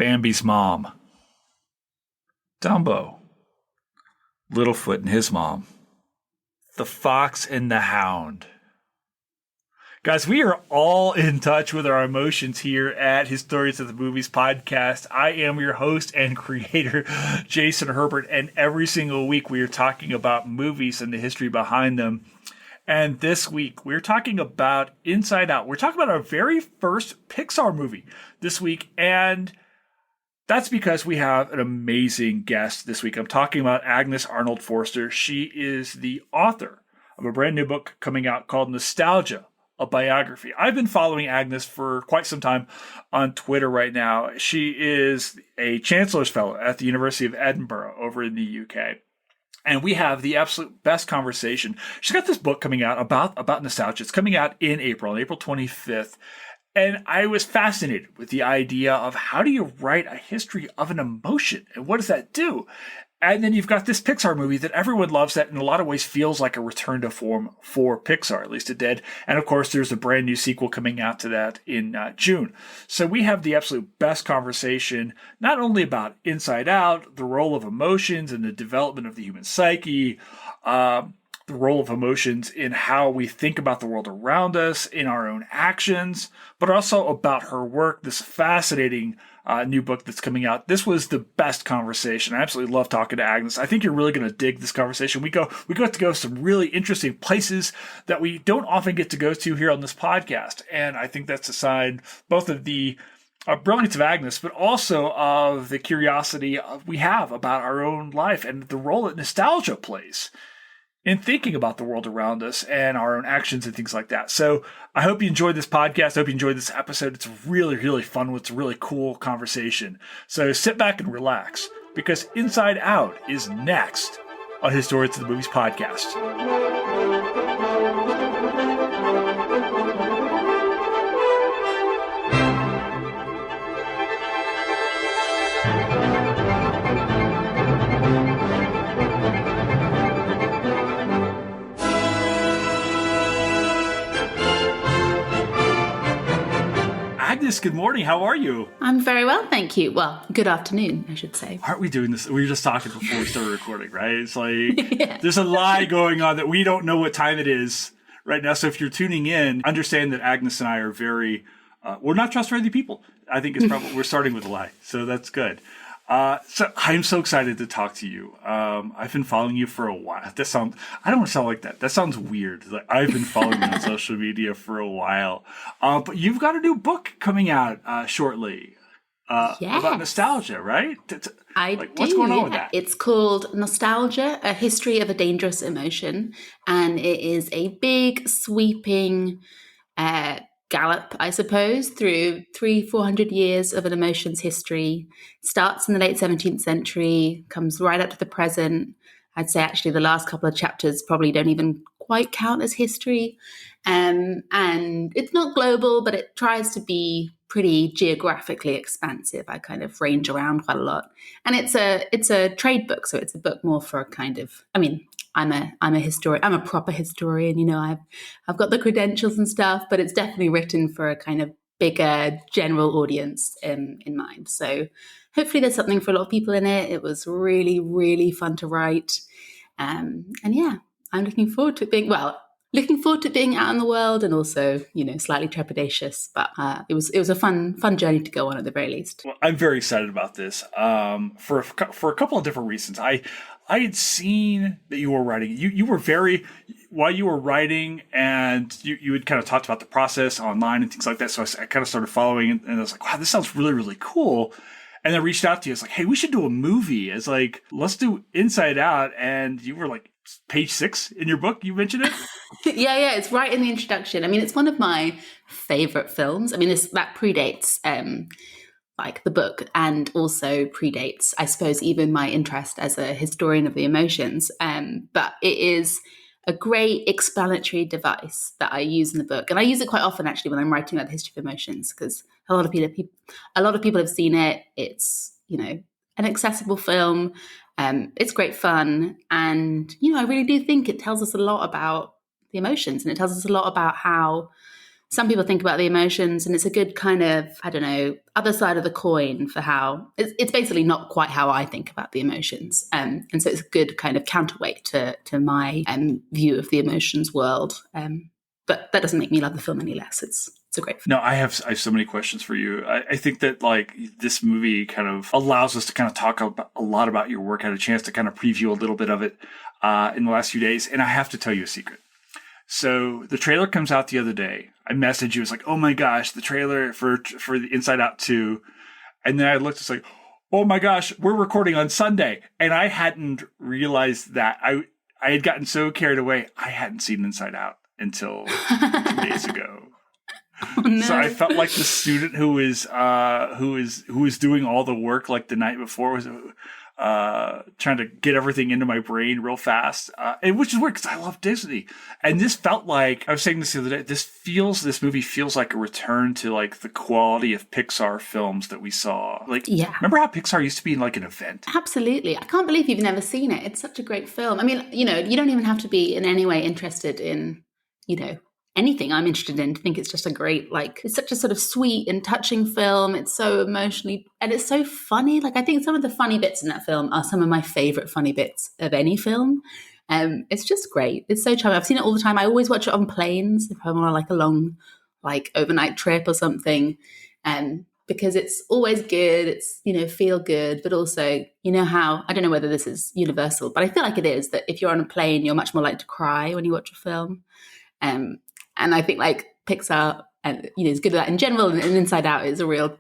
Bambi's mom, Dumbo, Littlefoot and his mom, the Fox and the Hound. Guys, we are all in touch with our emotions here at Historians of the Movies podcast. I am your host and creator, Jason Herbert, and every single week we are talking about movies and the history behind them. And this week, we're talking about Inside Out. We're talking about our very first Pixar movie this week, and that's because we have an amazing guest this week. I'm talking about Agnes Arnold-Forster. She is the author of a brand new book coming out called Nostalgia, a biography. I've been following Agnes for quite some time on Twitter right now. She is a Chancellor's Fellow at the University of Edinburgh over in the UK. And we have the absolute best conversation. She's got this book coming out about nostalgia. It's coming out in April, on April 25th. And I was fascinated with the idea of how do you write a history of an emotion? And what does that do? And then you've got this Pixar movie that everyone loves that in a lot of ways feels like a return to form for Pixar, at least it did. And of course, there's a brand new sequel coming out to that in June. So we have the absolute best conversation, not only about Inside Out, the role of emotions and the development of the human psyche, the role of emotions in how we think about the world around us, in our own actions, but also about her work, this fascinating new book that's coming out. This was the best conversation. I absolutely love talking to Agnes. I think you're really going to dig this conversation. We got to go some really interesting places that we don't often get to go to here on this podcast. And I think that's a sign both of the brilliance of Agnes, but also of the curiosity we have about our own life and the role that nostalgia plays in thinking about the world around us and our own actions and things like that. So I hope you enjoyed this podcast. I hope you enjoyed this episode. It's really, really fun. It's a really cool conversation. So sit back and relax because Inside Out is next on Historians of the Movies podcast. Agnes, good morning. How are you? I'm very well, thank you. Well, good afternoon, I should say. Aren't we doing this? We were just talking before we started recording, right? It's like There's a lie going on that we don't know what time it is right now. So if you're tuning in, understand that Agnes and I are very, we're not trustworthy people. I think it's probably, we're starting with a lie. So that's good. So I'm so excited to talk to you. I've been following you for a while. I don't want to sound like that. That sounds weird. Like I've been following you on social media for a while. But you've got a new book coming out shortly about nostalgia, right? I do. What's going on with that? It's called Nostalgia, A History of a Dangerous Emotion. And it is a big, sweeping gallop, I suppose, through 300-400 years of an emotions history. Starts in the late 17th century, comes right up to the present. I'd say actually the last couple of chapters probably don't even quite count as history. And it's not global, but it tries to be pretty geographically expansive. I kind of range around quite a lot. And it's a trade book, so it's a book more for a kind of, I'm a historian. I'm a proper historian. You know, I've got the credentials and stuff, but it's definitely written for a kind of bigger general audience in mind. So hopefully there's something for a lot of people in it. It was really, really fun to write. And yeah, I'm looking forward to it being out in the world and also, slightly trepidatious, but it was a fun journey to go on at the very least. Well, I'm very excited about this for a couple of different reasons. I had seen that you were writing. You were while you were writing, and you had kind of talked about the process online and things like that. So I kind of started following, and I was like, wow, this sounds really, really cool. And I reached out to you. It's like, hey, we should do a movie. It's like, let's do Inside Out. And you were like, page 6 in your book. You mentioned it. Yeah, it's right in the introduction. It's one of my favorite films. That predates the book, and also predates, I suppose, even my interest as a historian of the emotions. But it is a great explanatory device that I use in the book, and I use it quite often actually when I'm writing about the history of emotions, because a lot of people have seen it. It's an accessible film. It's great fun, and I really do think it tells us a lot about the emotions, and it tells us a lot about how some people think about the emotions, and it's a good kind of, I don't know, other side of the coin for how it's basically not quite how I think about the emotions. And so it's a good kind of counterweight to my view of the emotions world. But that doesn't make me love the film any less. It's a great film. No, I have so many questions for you. I think that like this movie kind of allows us to kind of talk about a lot about your work. I had a chance to kind of preview a little bit of it in the last few days, and I have to tell you a secret. So the trailer comes out the other day. I messaged you. It's like, oh my gosh, the trailer for the Inside Out 2. And then I looked, it's like, oh my gosh, we're recording on Sunday. And I hadn't realized that. I had gotten so carried away. I hadn't seen Inside Out until 2 days ago. Oh, no. So I felt like the student who was doing all the work like the night before was trying to get everything into my brain real fast, and which is weird because I love Disney. And this felt like, I was saying this the other day, this movie feels like a return to like the quality of Pixar films that we saw. Like, Yeah. Remember how Pixar used to be like an event? Absolutely. I can't believe you've never seen it. It's such a great film. I mean, you don't even have to be in any way interested in, anything I'm interested in to think it's just a great, like, it's such a sort of sweet and touching film. It's so emotionally, and it's so funny. Like, I think some of the funny bits in that film are some of my favorite funny bits of any film. It's just great. It's so charming. I've seen it all the time. I always watch it on planes if I'm on like a long, like, overnight trip or something. Because it's always good. It's, feel good, but also, how, I don't know whether this is universal, but I feel like it is, that if you're on a plane, you're much more likely to cry when you watch a film. And I think like Pixar, is good at that in general, and Inside Out is a real,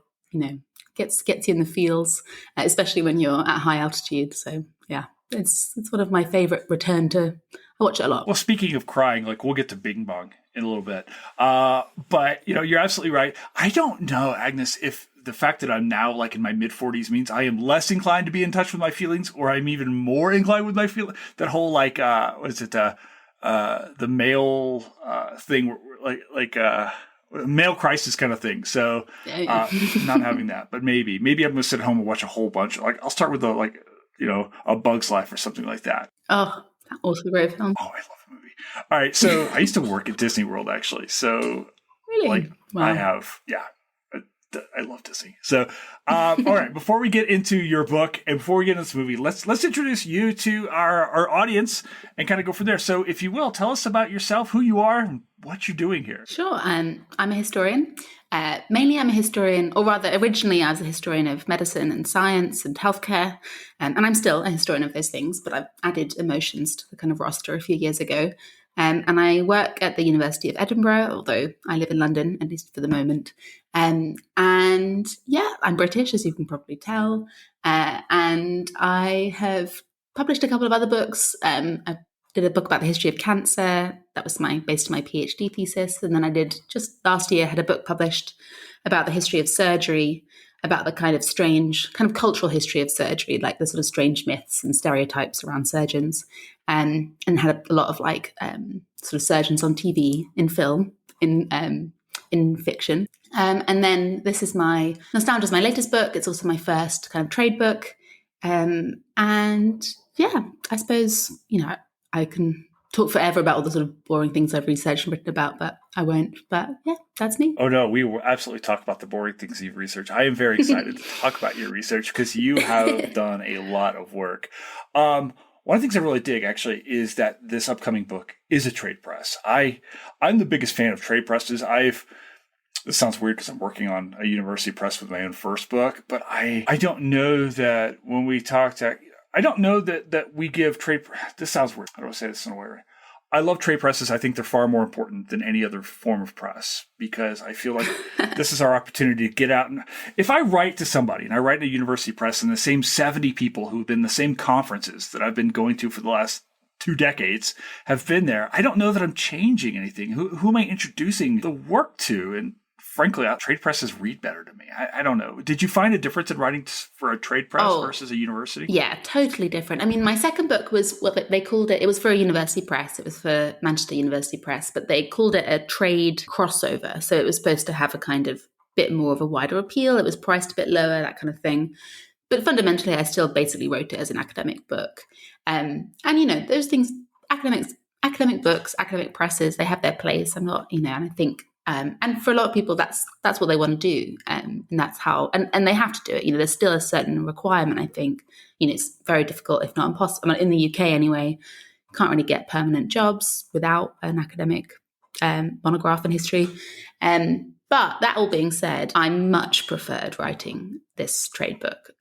gets you in the feels, especially when you're at high altitude. So yeah, it's one of my favorite return to. I watch it a lot. Well, speaking of crying, like we'll get to Bing Bong in a little bit, but you're absolutely right. I don't know, Agnes, if the fact that I'm now like in my mid 40s means I am less inclined to be in touch with my feelings, or I'm even more inclined with my feelings. That whole like, what is it? The male thing, like male crisis kind of thing. So not having that, but maybe I'm going to sit at home and watch a whole bunch. Like I'll start with A Bug's Life or something like that. Oh, also a great film. Oh, I love the movie. All right, so I used to work at Disney World actually. So Really? Wow. I have, yeah. I love Disney. So, all right, before we get into your book and before we get into this movie, let's introduce you to our audience and kind of go from there. So if you will, tell us about yourself, who you are, and what you're doing here. Sure. I'm a historian. Mainly I'm a historian, or rather originally I was a historian of medicine and science and healthcare. And I'm still a historian of those things, but I've added emotions to the kind of roster a few years ago. And I work at the University of Edinburgh, although I live in London, at least for the moment. And yeah, I'm British, as you can probably tell. And I have published a couple of other books. I did a book about the history of cancer. That was based on my PhD thesis. And then I did, just last year, had a book published about the history of surgery, about the kind of strange, kind of cultural history of surgery, like the sort of strange myths and stereotypes around surgeons, and had a lot of like sort of surgeons on TV, in film, in fiction. And then this is Nostalgia is my latest book. It's also my first kind of trade book. And yeah, I suppose, I can talk forever about all the sort of boring things I've researched and written about, but I won't. But yeah, that's me. Oh no, we will absolutely talk about the boring things you've researched. I am very excited to talk about your research because you have done a lot of work. One of the things I really dig actually is that this upcoming book is a trade press. I'm the biggest fan of trade presses. This sounds weird because I'm working on a university press with my own first book, but I don't know that when we talk I don't know that we give trade. This sounds weird. How do I say this in a way? I love trade presses. I think they're far more important than any other form of press because I feel like this is our opportunity to get out. And if I write to somebody and I write in a university press and the same 70 people who've been in the same conferences that I've been going to for the last 2 decades have been there, I don't know that I'm changing anything. Who am I introducing the work to? And frankly, trade presses read better to me. I don't know. Did you find a difference in writing for a trade press versus a university? Yeah, totally different. I mean, my second book was what they called it. It was for a university press. It was for Manchester University Press, but they called it a trade crossover. So it was supposed to have a kind of bit more of a wider appeal. It was priced a bit lower, that kind of thing. But fundamentally, I still basically wrote it as an academic book. And, those things, academic books, academic presses, they have their place. I'm not, and I think And for a lot of people, that's what they want to do, and that's how, and they have to do it. You know, there's still a certain requirement. I think, you know, it's very difficult, if not impossible. I mean, in the UK anyway, you can't really get permanent jobs without an academic monograph in history. But that all being said, I much preferred writing this trade book,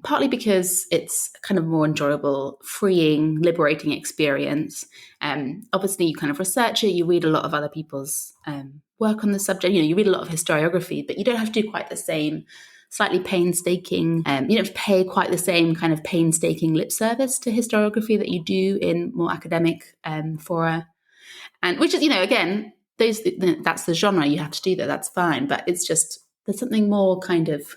partly because it's kind of more enjoyable, freeing, liberating experience. Obviously, you kind of research it, you read a lot of other people's work on the subject, you know, you read a lot of historiography, but you don't have to do quite the same slightly painstaking, you don't have to pay quite the same kind of painstaking lip service to historiography that you do in more academic fora. And which is, you know, again, that's the genre, you have to do that, that's fine. But it's just, there's something more kind of,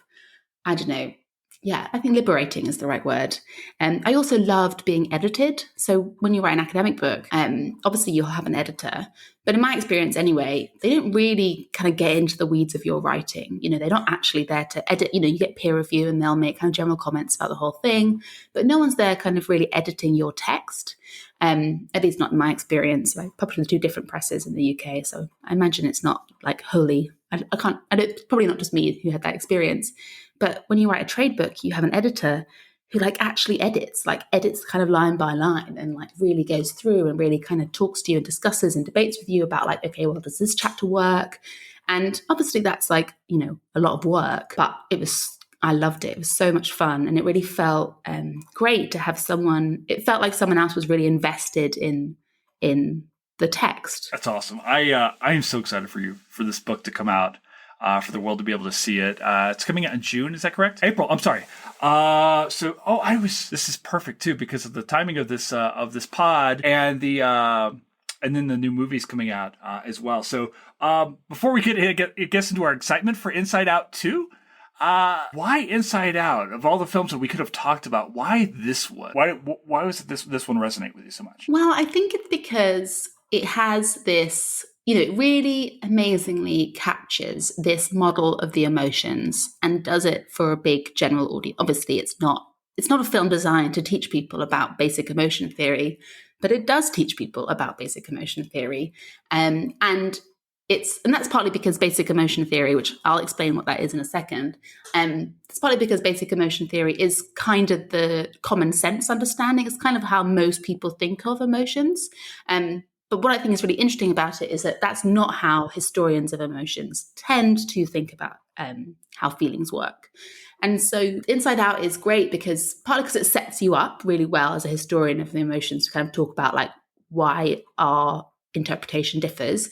I don't know, yeah, I think liberating is the right word. And I also loved being edited. So when you write an academic book, obviously you'll have an editor. But in my experience anyway, they don't really kind of get into the weeds of your writing. You know, they're not actually there to edit. You know, you get peer review and they'll make kind of general comments about the whole thing. But no one's there kind of really editing your text. At least not in my experience. I published in 2 different presses in the UK. So I imagine it's not like wholly, it's probably not just me who had that experience. But when you write a trade book, you have an editor who like actually edits kind of line by line and like really goes through and really kind of talks to you and discusses and debates with you about like, okay, well, does this chapter work? And obviously that's like, you know, a lot of work, but I loved it. It was so much fun. And it really felt great to have it felt like someone else was really invested in the text. That's awesome. I am so excited for this book to come out. For the world to be able to see it. It's coming out in June, is that correct? April, I'm sorry. This is perfect too, because of the timing of this pod and then the new movie's coming out as well. So before we get into our excitement for Inside Out 2, why Inside Out? Of all the films that we could have talked about, why this one? Why was this one resonate with you so much? Well, I think it's because it has this, you know, it really amazingly captures this model of the emotions and does it for a big general audience. Obviously, it's not a film designed to teach people about basic emotion theory, but it does teach people about basic emotion theory. And that's partly because basic emotion theory, which I'll explain what that is in a second, it's partly because basic emotion theory is kind of the common sense understanding. It's kind of how most people think of emotions. But what I think is really interesting about it is that that's not how historians of emotions tend to think about how feelings work. And so Inside Out is great partly because it sets you up really well as a historian of the emotions to kind of talk about like why our interpretation differs.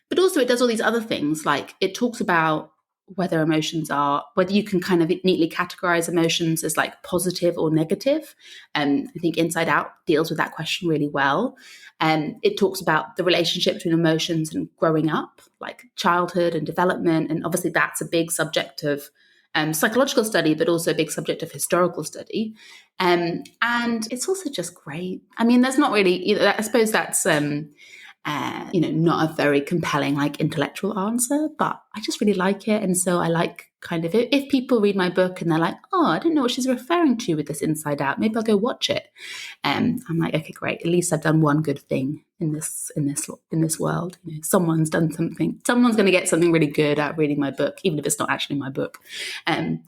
But also it does all these other things, like it talks about whether you can kind of neatly categorize emotions as like positive or negative. I think Inside Out deals with that question really well. It talks about the relationship between emotions and growing up, like childhood and development. And obviously that's a big subject of psychological study, but also a big subject of historical study. And it's also just great. I mean, there's not really, I suppose that's, not a very compelling, like intellectual answer, but I just really like it. And so I like kind of, if people read my book and they're like, oh, I don't know what she's referring to with this Inside Out, maybe I'll go watch it. I'm like, okay, great. At least I've done one good thing in this world. You know, someone's done something. Someone's going to get something really good out of reading my book, even if it's not actually my book.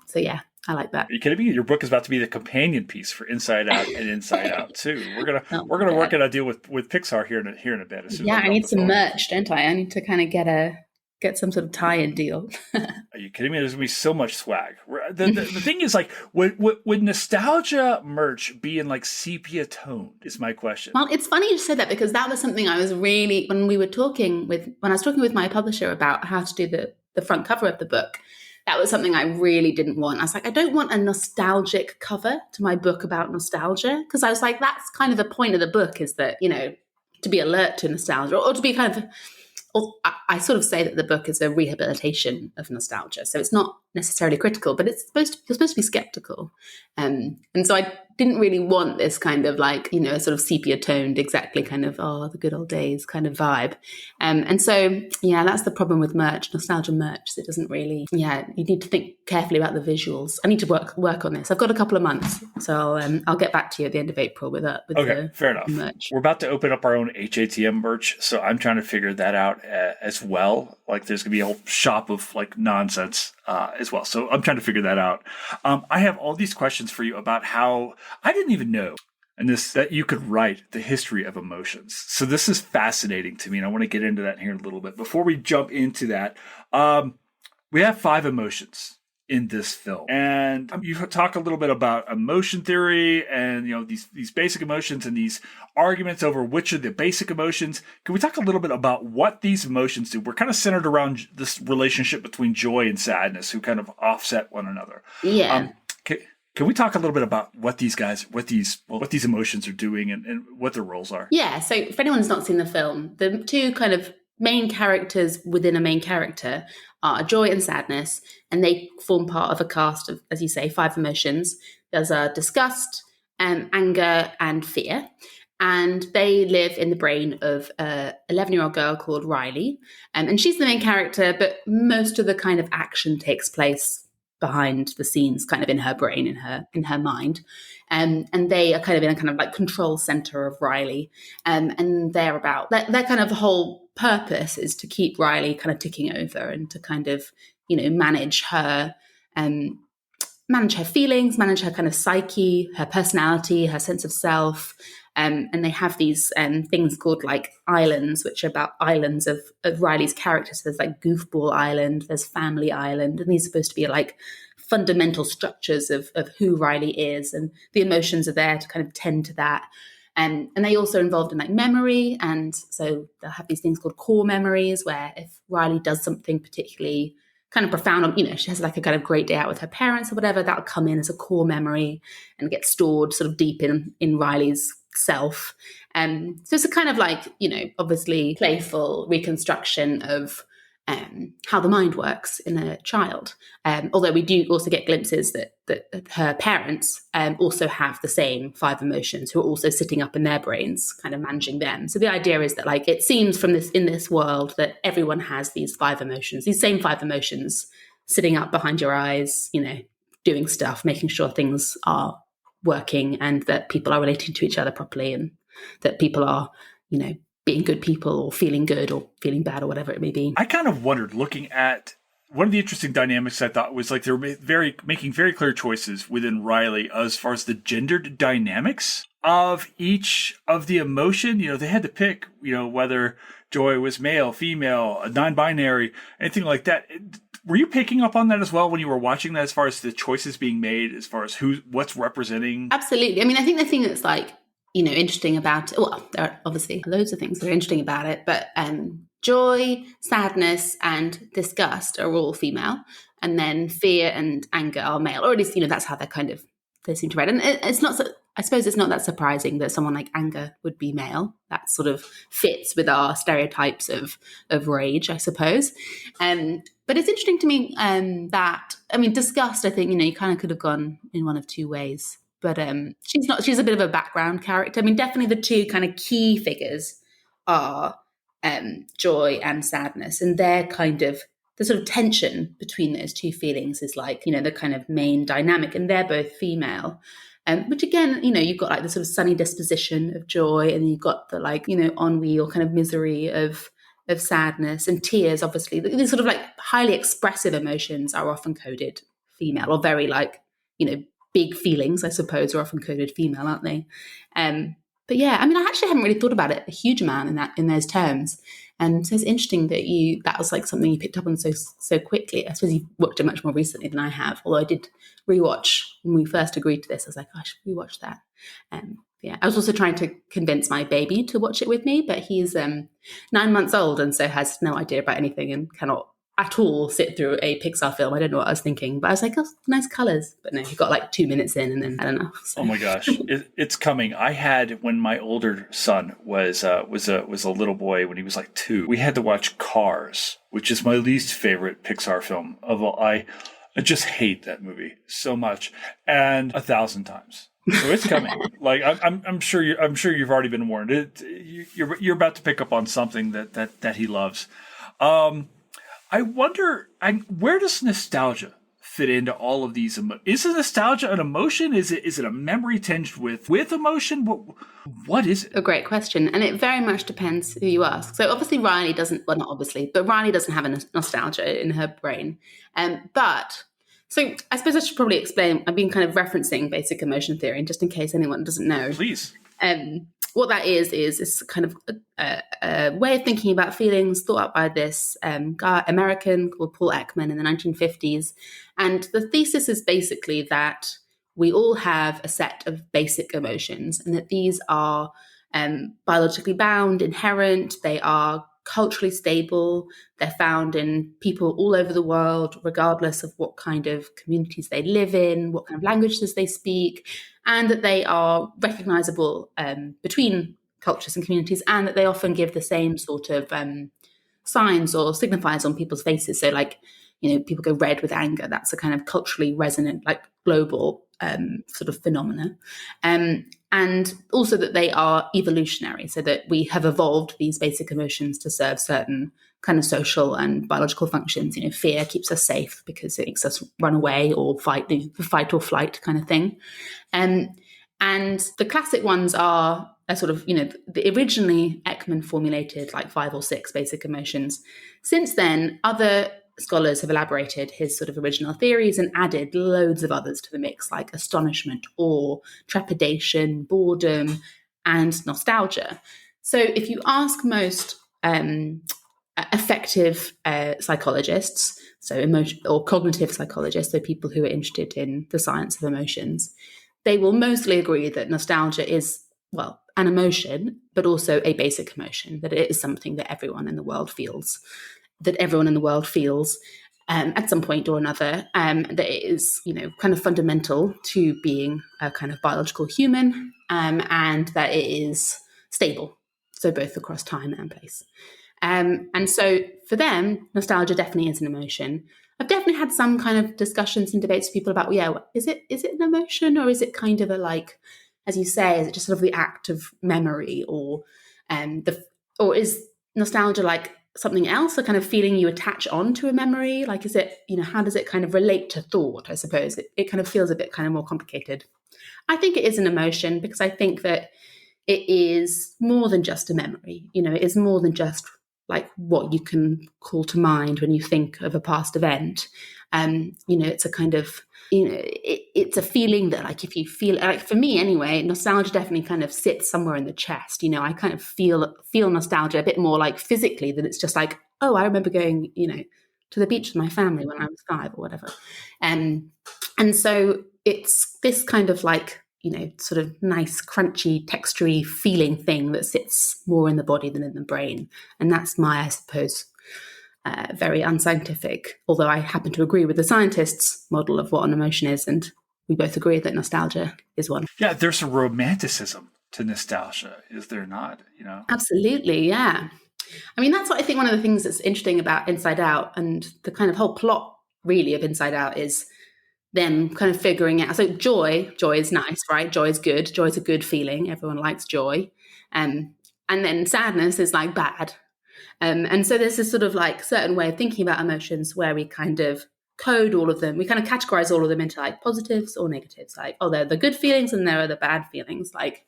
So yeah, I like that. Are you kidding me? Your book is about to be the companion piece for Inside Out and Inside Out 2. We're gonna work out a deal with Pixar here in a bit. Yeah, I need some merch, don't I? I need to kind of get some sort of tie-in deal. Are you kidding me? There's gonna be so much swag. The thing is, like, would nostalgia merch be in like sepia tone? Is my question. Well, it's funny you said that because that was something I was really when I was talking with my publisher about how to do the front cover of the book. That was something I really didn't want. I was like, I don't want a nostalgic cover to my book about nostalgia. Because I was like, that's kind of the point of the book is that, you know, to be alert to nostalgia or to be kind of, I sort of say that the book is a rehabilitation of nostalgia. So it's not necessarily critical, but you're supposed to be skeptical. And so I didn't really want this kind of like, a sort of sepia toned, exactly kind of, the good old days kind of vibe. And so, that's the problem with nostalgia merch. It doesn't really, you need to think carefully about the visuals. I need to work on this. I've got a couple of months, so I'll get back to you at the end of April with okay, fair enough. Merch. We're about to open up our own HATM merch, so I'm trying to figure that out as well. Like, there's gonna be a whole shop of like nonsense as well. So I'm trying to figure that out. I have all these questions for you about how I didn't even know that you could write the history of emotions. So this is fascinating to me, and I want to get into that here in a little bit. Before we jump into that, we have 5 emotions in this film, and you talk a little bit about emotion theory and these basic emotions and these arguments over which are the basic emotions. Can we talk a little bit about what these emotions do? We're kind of centered around this relationship between joy and sadness, who kind of offset one another. Yeah. Can we talk a little bit about what these emotions are doing and what their roles are? Yeah. So if anyone's not seen the film, the 2 kind of main characters within a main character are joy and sadness, and they form part of a cast of, as you say, 5 emotions. There's disgust, anger, and fear. And they live in the brain of an 11-year-old girl called Riley. And she's the main character, but most of the kind of action takes place behind the scenes, kind of in her brain, in her mind. And they are kind of in a kind of like control center of Riley. And their kind of whole purpose is to keep Riley kind of ticking over and to kind of, manage her feelings, manage her kind of psyche, her personality, her sense of self. And they have these things called like islands, which are about islands of Riley's characters. So there's like Goofball Island, there's Family Island, and these are supposed to be like fundamental structures of who Riley is, and the emotions are there to kind of tend to that. And they also are involved in like memory, and so they'll have these things called core memories, where if Riley does something particularly kind of profound, she has like a kind of great day out with her parents or whatever, that'll come in as a core memory and get stored sort of deep in Riley's self. So it's a kind of like, obviously playful reconstruction of how the mind works in a child. Although we do also get glimpses that her parents also have the same 5 emotions, who are also sitting up in their brains, kind of managing them. So the idea is that like it seems from in this world that everyone has these 5 emotions, these same 5 emotions sitting up behind your eyes, doing stuff, making sure things are working and that people are relating to each other properly, and that people are, being good people or feeling good or feeling bad or whatever it may be. I kind of wondered, looking at one of the interesting dynamics I thought was like they were making very clear choices within Riley as far as the gendered dynamics of each of the emotion. They had to pick, whether joy was male, female, non-binary, anything like that. Were you picking up on that as well when you were watching that, as far as the choices being made, as far as what's representing? Absolutely. I mean, I think the thing that's like, interesting about it, well, there are obviously loads of things that are interesting about it, but joy, sadness, and disgust are all female, and then fear and anger are male, or at least, that's how they seem to read. And it's not, I suppose it's not that surprising that someone like anger would be male. That sort of fits with our stereotypes of rage, I suppose. But it's interesting to me that, disgust, I think, you kind of could have gone in one of 2 ways. But she's a bit of a background character. Definitely the 2 kind of key figures are joy and sadness. And they're kind of, the sort of tension between those 2 feelings is like, the kind of main dynamic. And they're both female. Which again, you've got like the sort of sunny disposition of joy, and you've got the like, ennui or kind of misery of sadness, and tears, obviously. These sort of like highly expressive emotions are often coded female, or very like, big feelings, I suppose, are often coded female, aren't they? But yeah, I actually haven't really thought about it a huge amount in those terms. And so it's interesting that was like something you picked up on so quickly. I suppose you've watched it much more recently than I have, although I did rewatch when we first agreed to this. I was like, I should rewatch that. Yeah, I was also trying to convince my baby to watch it with me, but he's 9 months old and so has no idea about anything and cannot at all sit through a Pixar film. I don't know what I was thinking, but I was like, oh, nice colors. But no, he got like 2 minutes in and then had enough. So. Oh my gosh, it's coming. I had, when my older son was a little boy, when he was like 2, we had to watch Cars, which is my least favorite Pixar film of all. I just hate that movie so much, and 1,000 times. So it's coming. Like I'm sure you've already been warned. You're about to pick up on something that he loves. I wonder, where does nostalgia fit into all of these? Is it nostalgia an emotion? Is it a memory tinged with emotion? What is it? A great question. And it very much depends who you ask. So obviously Riley doesn't, well, not obviously, but Riley doesn't have a nostalgia in her brain. So I suppose I should probably explain, I've been kind of referencing basic emotion theory, just in case anyone doesn't know. Please. What that is kind of a way of thinking about feelings thought up by this American called Paul Ekman in the 1950s. And the thesis is basically that we all have a set of basic emotions, and that these are biologically bound, inherent, they are culturally stable, they're found in people all over the world, regardless of what kind of communities they live in, what kind of languages they speak, and that they are recognizable between cultures and communities, and that they often give the same sort of signs or signifiers on people's faces. So like, people go red with anger. That's a kind of culturally resonant, like global sort of phenomena. And also that they are evolutionary, so that we have evolved these basic emotions to serve certain kind of social and biological functions. Fear keeps us safe because it makes us run away or fight, the fight or flight kind of thing. And the classic ones are a sort of, the originally Ekman formulated like 5 or 6 basic emotions. Since then, other scholars have elaborated his sort of original theories and added loads of others to the mix, like astonishment, awe, trepidation, boredom, and nostalgia. So if you ask most effective psychologists, so emotion or cognitive psychologists, so people who are interested in the science of emotions, they will mostly agree that nostalgia is, well, an emotion, but also a basic emotion, that it is something that everyone in the world feels. At some point or another, that it is, kind of fundamental to being a kind of biological human, and that it is stable, so both across time and place. And so for them, nostalgia definitely is an emotion. I've definitely had some kind of discussions and debates with people about, is it an emotion, or is it kind of a, like, as you say, is it just sort of the act of memory, or is nostalgia like something else, a kind of feeling you attach on to a memory? Like, is it, how does it kind of relate to thought? I suppose it kind of feels a bit kind of more complicated. I think it is an emotion because I think that it is more than just a memory. It is more than just like what you can call to mind when you think of a past event. It's a kind of, it's a feeling that, like, if you feel, like, for me anyway, nostalgia definitely kind of sits somewhere in the chest. I kind of feel nostalgia a bit more like physically, than it's just like, oh, I remember going, to the beach with my family when I was 5 or whatever. And so it's this kind of like, sort of nice, crunchy, textury feeling thing that sits more in the body than in the brain. And that's my, I suppose, very unscientific, although I happen to agree with the scientists' model of what an emotion is, and we both agree that nostalgia is one. Yeah, there's a romanticism to nostalgia, is there not? Absolutely, yeah. I mean, that's what I think one of the things that's interesting about Inside Out, and the kind of whole plot really of Inside Out, is them kind of figuring out. So joy is nice, right? Joy is good. Joy is a good feeling. Everyone likes joy. And then sadness is like bad. And so there's this sort of like certain way of thinking about emotions where we kind of code all of them. We kind of categorize all of them into like positives or negatives. Like, oh, they're the good feelings and there are the bad feelings. Like,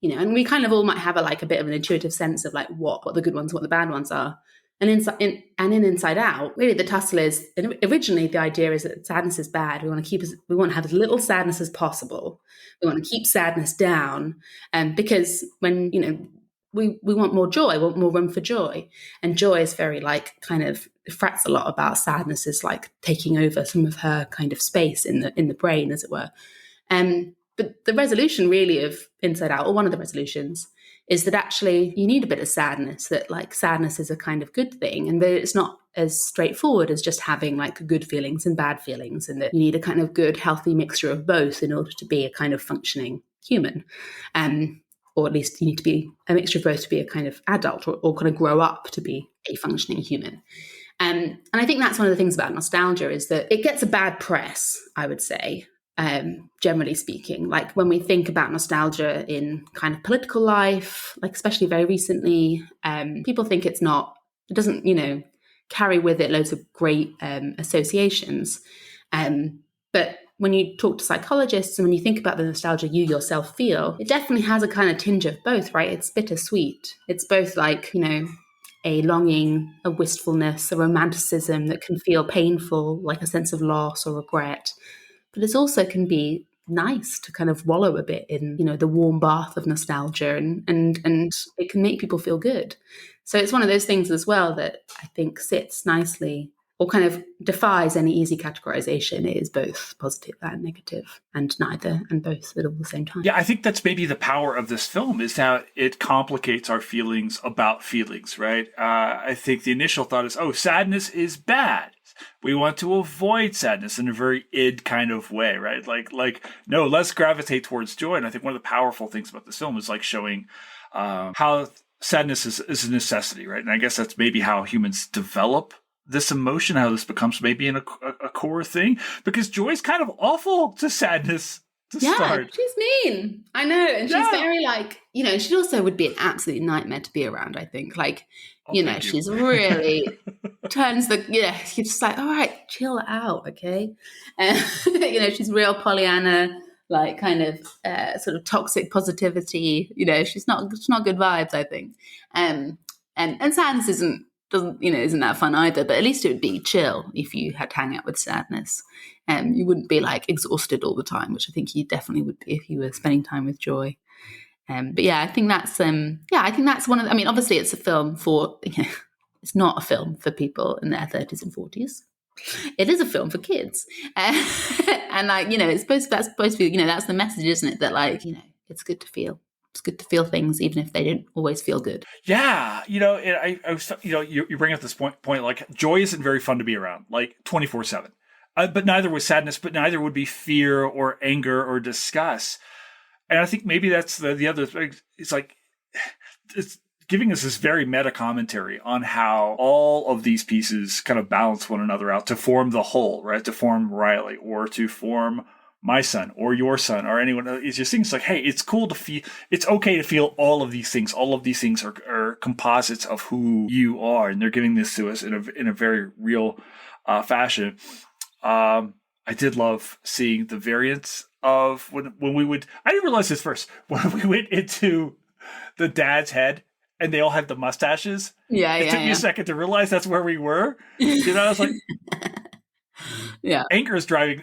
and we kind of all might have a bit of an intuitive sense of like what the good ones, what the bad ones are. And in Inside Out, really the tussle is, originally the idea is that sadness is bad. We want to have as little sadness as possible. We want to keep sadness down, because when we want more joy, we want more room for joy, and joy is very like kind of frets a lot about sadness is like taking over some of her kind of space in the brain, as it were. But the resolution really of Inside Out, or one of the resolutions, is that actually you need a bit of sadness, that like sadness is a kind of good thing, and that it's not as straightforward as just having like good feelings and bad feelings, and that you need a kind of good, healthy mixture of both in order to be a kind of functioning human. Or at least you need to be a mixture of both to be a kind of adult, or kind of grow up to be a functioning human. And I think that's one of the things about nostalgia is that it gets a bad press, I would say, generally speaking. Like when we think about nostalgia in kind of political life, like especially very recently, people think it doesn't, carry with it loads of great associations. But when you talk to psychologists and when you think about the nostalgia you yourself feel, it definitely has a kind of tinge of both, right? It's bittersweet. It's both like, a longing, a wistfulness, a romanticism that can feel painful, like a sense of loss or regret. But it also can be nice to kind of wallow a bit in, the warm bath of nostalgia, and it can make people feel good. So it's one of those things as well that I think sits nicely or kind of defies any easy categorization. It is both positive and negative, and neither and both at all the same time. Yeah, I think that's maybe the power of this film is how it complicates our feelings about feelings, right? I think the initial thought is, sadness is bad. We want to avoid sadness in a very id kind of way, right? Like no, let's gravitate towards joy. And I think one of the powerful things about this film is like showing how sadness is a necessity, right? And I guess that's maybe how humans develop this emotion, how this becomes maybe a core thing, because joy's kind of awful to sadness to start. She's mean. I know. And she's very like, she also would be an absolute nightmare to be around, I think. Like, she's really turns you're just like, all right, chill out, okay? She's real Pollyanna, like kind of sort of toxic positivity. She's not good vibes, I think. And sadness isn't that fun either, but at least it would be chill if you had to hang out with sadness. You wouldn't be like exhausted all the time, which I think you definitely would be if you were spending time with joy. But yeah, I think that's one of obviously it's a film for, it's not a film for people in their 30s and 40s. It is a film for kids. And like, that's supposed to be, that's the message, isn't it? That like, it's good to feel. It's good to feel things, even if they don't always feel good. Yeah, I was, you bring up this point, like joy isn't very fun to be around, like 24/7. But neither was sadness, but neither would be fear or anger or disgust. And I think maybe that's the other thing. It's like, it's giving us this very meta commentary on how all of these pieces kind of balance one another out to form the whole, right? To form Riley, or to form my son or your son or anyone. It's just things like, hey, it's cool to feel, it's okay to feel all of these things. All of these things are composites of who you are. And they're giving this to us in a very real fashion. I did love seeing the variants of when I didn't realize this first, when we went into the dad's head and they all had the mustaches. It took me a second to realize that's where we were. I was like, yeah, Anchor is driving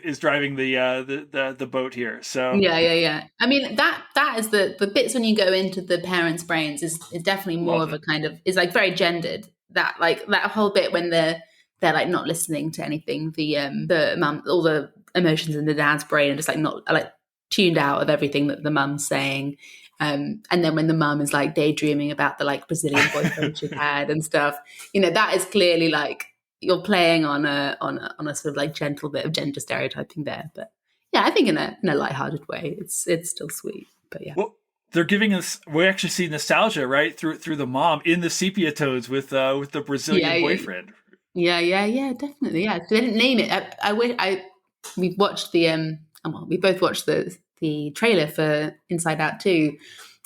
the boat here. So yeah. I mean that is the bits when you go into the parents' brains is definitely more of a kind of, is like very gendered. That like that whole bit when they're like not listening to anything. The mum, all the emotions in the dad's brain are just like not like tuned out of everything that the mum's saying. And then when the mum is like daydreaming about the like Brazilian boyfriend she had and stuff, that is clearly like you're playing on a sort of like gentle bit of gender stereotyping there. But yeah, I think in a lighthearted way, it's still sweet. But yeah. Well, they're giving us, we actually see nostalgia, right? Through the mom in the sepia tones with the Brazilian boyfriend. Yeah, definitely. Yeah. So they didn't name it. We watched we both watched the trailer for Inside Out 2.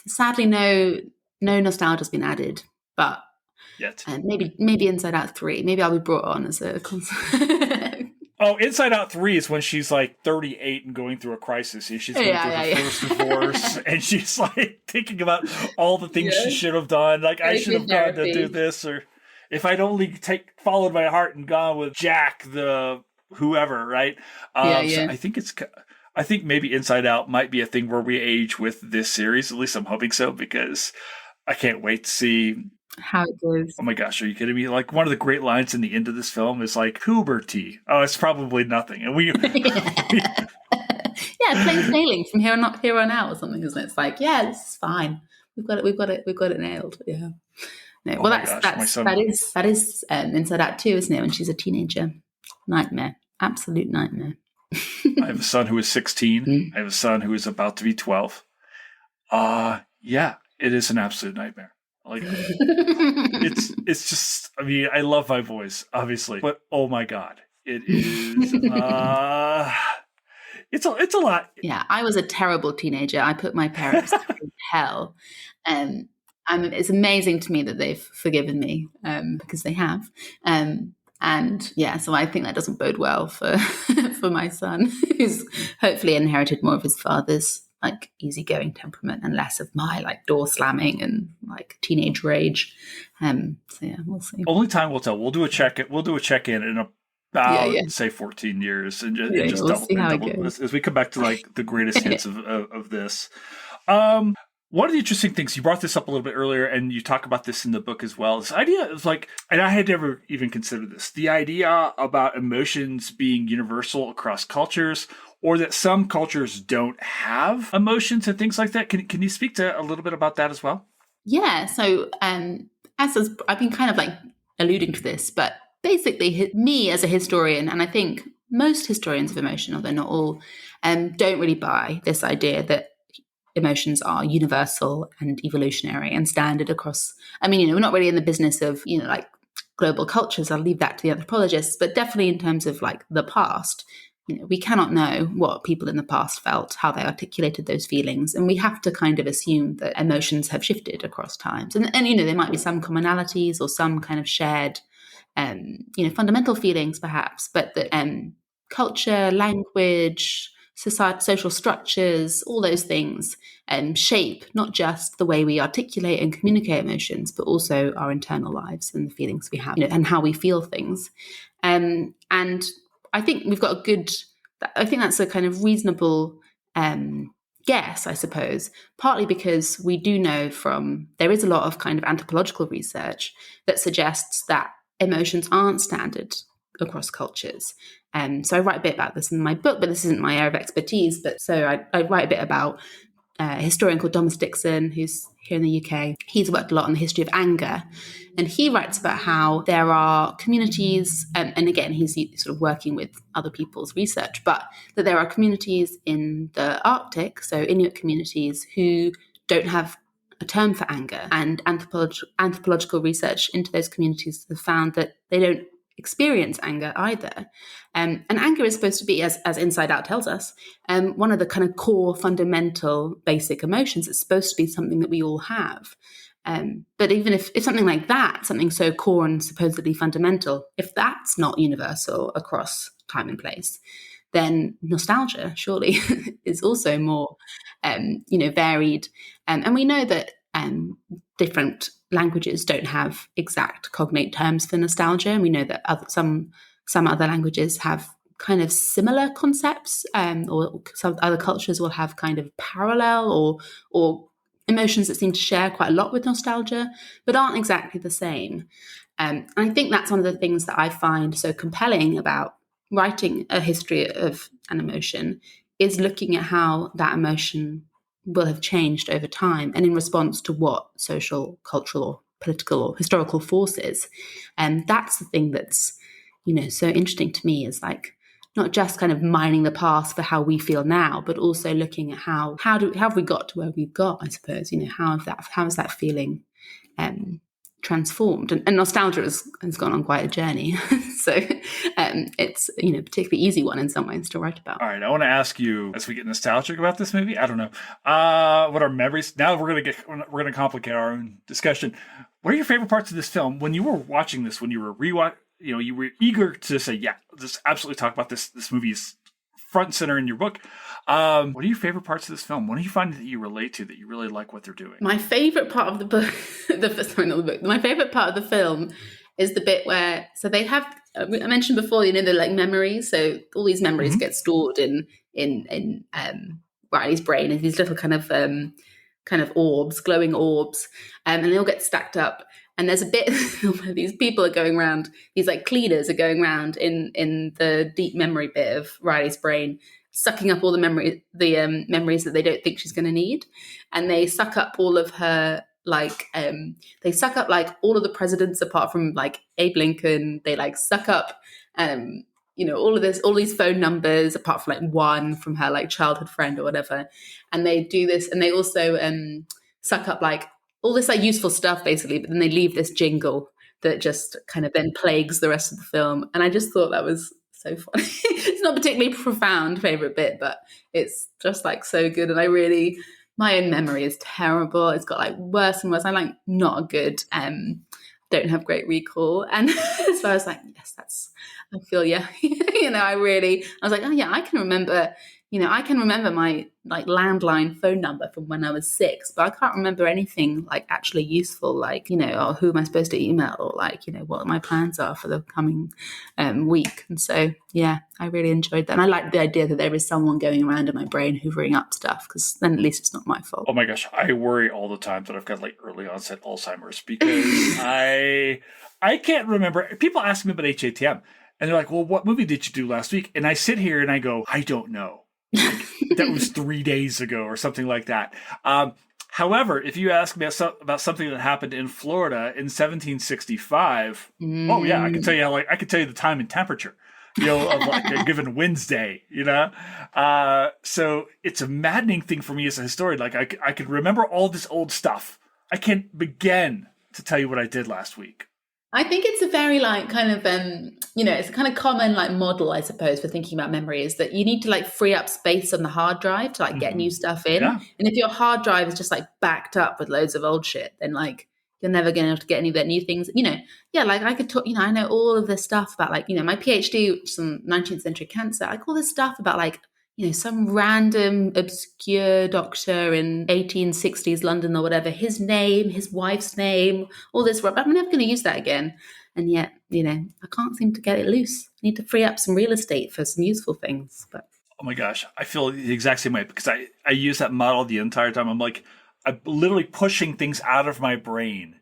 Sadly, no nostalgia's been added, but yet. Maybe Inside Out 3. Maybe I'll be brought on as a Oh, Inside Out 3 is when she's like 38 and going through a crisis. She's going through her first divorce, and she's like thinking about all the things she should have done. Like, I should have gone to do this, or if I'd only followed my heart and gone with Jack, the whoever, right? So I think maybe Inside Out might be a thing where we age with this series. At least I'm hoping so, because I can't wait to see how it goes. Oh my gosh, are you kidding me? Like, one of the great lines in the end of this film is like, puberty. Oh, it's probably nothing. And we yeah, plain sailing from here on out or something, isn't it? It's like, yeah, this is fine. We've got it nailed. Yeah. No, well, that is Inside Out 2, isn't it? When she's a teenager, nightmare, absolute nightmare. I have a son who is 16. I have a son who is about to be 12. Yeah, it is an absolute nightmare. Like, it's just, I mean, I love my voice, obviously, but oh my God, it is, it's a lot. Yeah, I was a terrible teenager. I put my parents through hell. Um, it's amazing to me that they've forgiven me, because they have. And yeah, so I think that doesn't bode well for for my son, who's hopefully inherited more of his father's like easygoing temperament and less of my like door slamming and like teenage rage. So yeah, we'll see. Only time will tell. We'll do a check in in about say 14 years and just we'll see how it double goes. as we come back to like the greatest hits of this. One of the interesting things, you brought this up a little bit earlier, and you talk about this in the book as well. This idea is like, and I had never even considered this, the idea about emotions being universal across cultures, or that some cultures don't have emotions and things like that. Can you speak to a little bit about that as well? Yeah. So as I've been kind of like alluding to this, but basically me as a historian, and I think most historians of emotion, although not all, don't really buy this idea that emotions are universal and evolutionary and standard across. I mean, we're not really in the business of, like global cultures. I'll leave that to the anthropologists, but definitely in terms of like the past, we cannot know what people in the past felt, how they articulated those feelings. And we have to kind of assume that emotions have shifted across times. And there might be some commonalities or some kind of shared, fundamental feelings perhaps, but that culture, language, society, social structures, all those things shape not just the way we articulate and communicate emotions, but also our internal lives and the feelings we have, and how we feel things. And I think we've got I think that's a kind of reasonable guess, I suppose, partly because we do know there is a lot of kind of anthropological research that suggests that emotions aren't standard across cultures. So I write a bit about this in my book, but this isn't my area of expertise. But so I write a bit about a historian called Thomas Dixon, who's here in the UK. He's worked a lot on the history of anger. And he writes about how there are communities, and again, he's sort of working with other people's research, but that there are communities in the Arctic, so Inuit communities, who don't have a term for anger. And anthropological research into those communities have found that they don't experience anger either. And anger is supposed to be, as Inside Out tells us, one of the kind of core, fundamental, basic emotions. It's supposed to be something that we all have. But even if something like that, something so core and supposedly fundamental, if that's not universal across time and place, then nostalgia surely is also more, varied. And we know that different languages don't have exact cognate terms for nostalgia, and we know that some other languages have kind of similar concepts, or some other cultures will have kind of parallel or emotions that seem to share quite a lot with nostalgia, but aren't exactly the same. And I think that's one of the things that I find so compelling about writing a history of an emotion, is looking at how that emotion will have changed over time and in response to what social, cultural, or political or historical forces. And that's the thing that's, so interesting to me, is like not just kind of mining the past for how we feel now, but also looking at how have we got to where we've got, I suppose, how is that feeling transformed, and nostalgia has gone on quite a journey. So it's particularly easy one in some ways to write about. All right, I want to ask you, as we get nostalgic about this movie, I don't know, what are memories? Now we're gonna complicate our own discussion. What are your favorite parts of this film? When you were watching this, when you were you were eager to say, yeah, let's absolutely talk about this. This movie is front and center in your book. What are your favorite parts of this film? What do you find that you relate to, that you really like what they're doing? My favorite part of the book, my favorite part of the film is the bit where, so they have, I mentioned before, they're like memories. So all these memories get stored in Riley's brain, and these little kind of orbs, glowing orbs, and they all get stacked up. And there's a bit where these people are going around, these like cleaners are going around in the deep memory bit of Riley's brain, sucking up all the memories that they don't think she's going to need. And they suck up all of her, they suck up like all of the presidents apart from like Abe Lincoln. They like suck up, all of this, all these phone numbers apart from like one from her like childhood friend or whatever. And they do this, and they also suck up like all this like useful stuff basically, but then they leave this jingle that just kind of then plagues the rest of the film. And I just thought that was so funny. It's not particularly profound favorite bit, but it's just like so good. And my own memory is terrible. It's got like worse and worse. I'm like not a good, don't have great recall. And so I was like, yes, I feel, yeah, I was like, oh yeah, I can remember my like landline phone number from when I was 6, but I can't remember anything like actually useful, like, or who am I supposed to email, or like, what my plans are for the coming week. And so, yeah, I really enjoyed that. And I like the idea that there is someone going around in my brain hoovering up stuff, because then at least it's not my fault. Oh my gosh, I worry all the time that I've got like early onset Alzheimer's because I can't remember. People ask me about HATM and they're like, well, what movie did you do last week? And I sit here and I go, I don't know. Like, that was 3 days ago or something like that. However, if you ask me about something that happened in Florida in 1765, oh yeah, I can tell you I can tell you the time and temperature, of like a given Wednesday, So it's a maddening thing for me as a historian. Like I could remember all this old stuff. I can't begin to tell you what I did last week. I think it's a very like kind of it's a kind of common like model, I suppose, for thinking about memory, is that you need to like free up space on the hard drive to like get new stuff in. Yeah. And if your hard drive is just like backed up with loads of old shit, then like you're never going to have to get any of that new things. Like I could talk, I know all of this stuff about like, my PhD, some 19th century cancer, like all this stuff about like, some random obscure doctor in 1860s London or whatever, his name, his wife's name, all this. But I'm never going to use that again. And yet, I can't seem to get it loose. I need to free up some real estate for some useful things. But oh my gosh, I feel the exact same way because I use that model the entire time. I'm literally pushing things out of my brain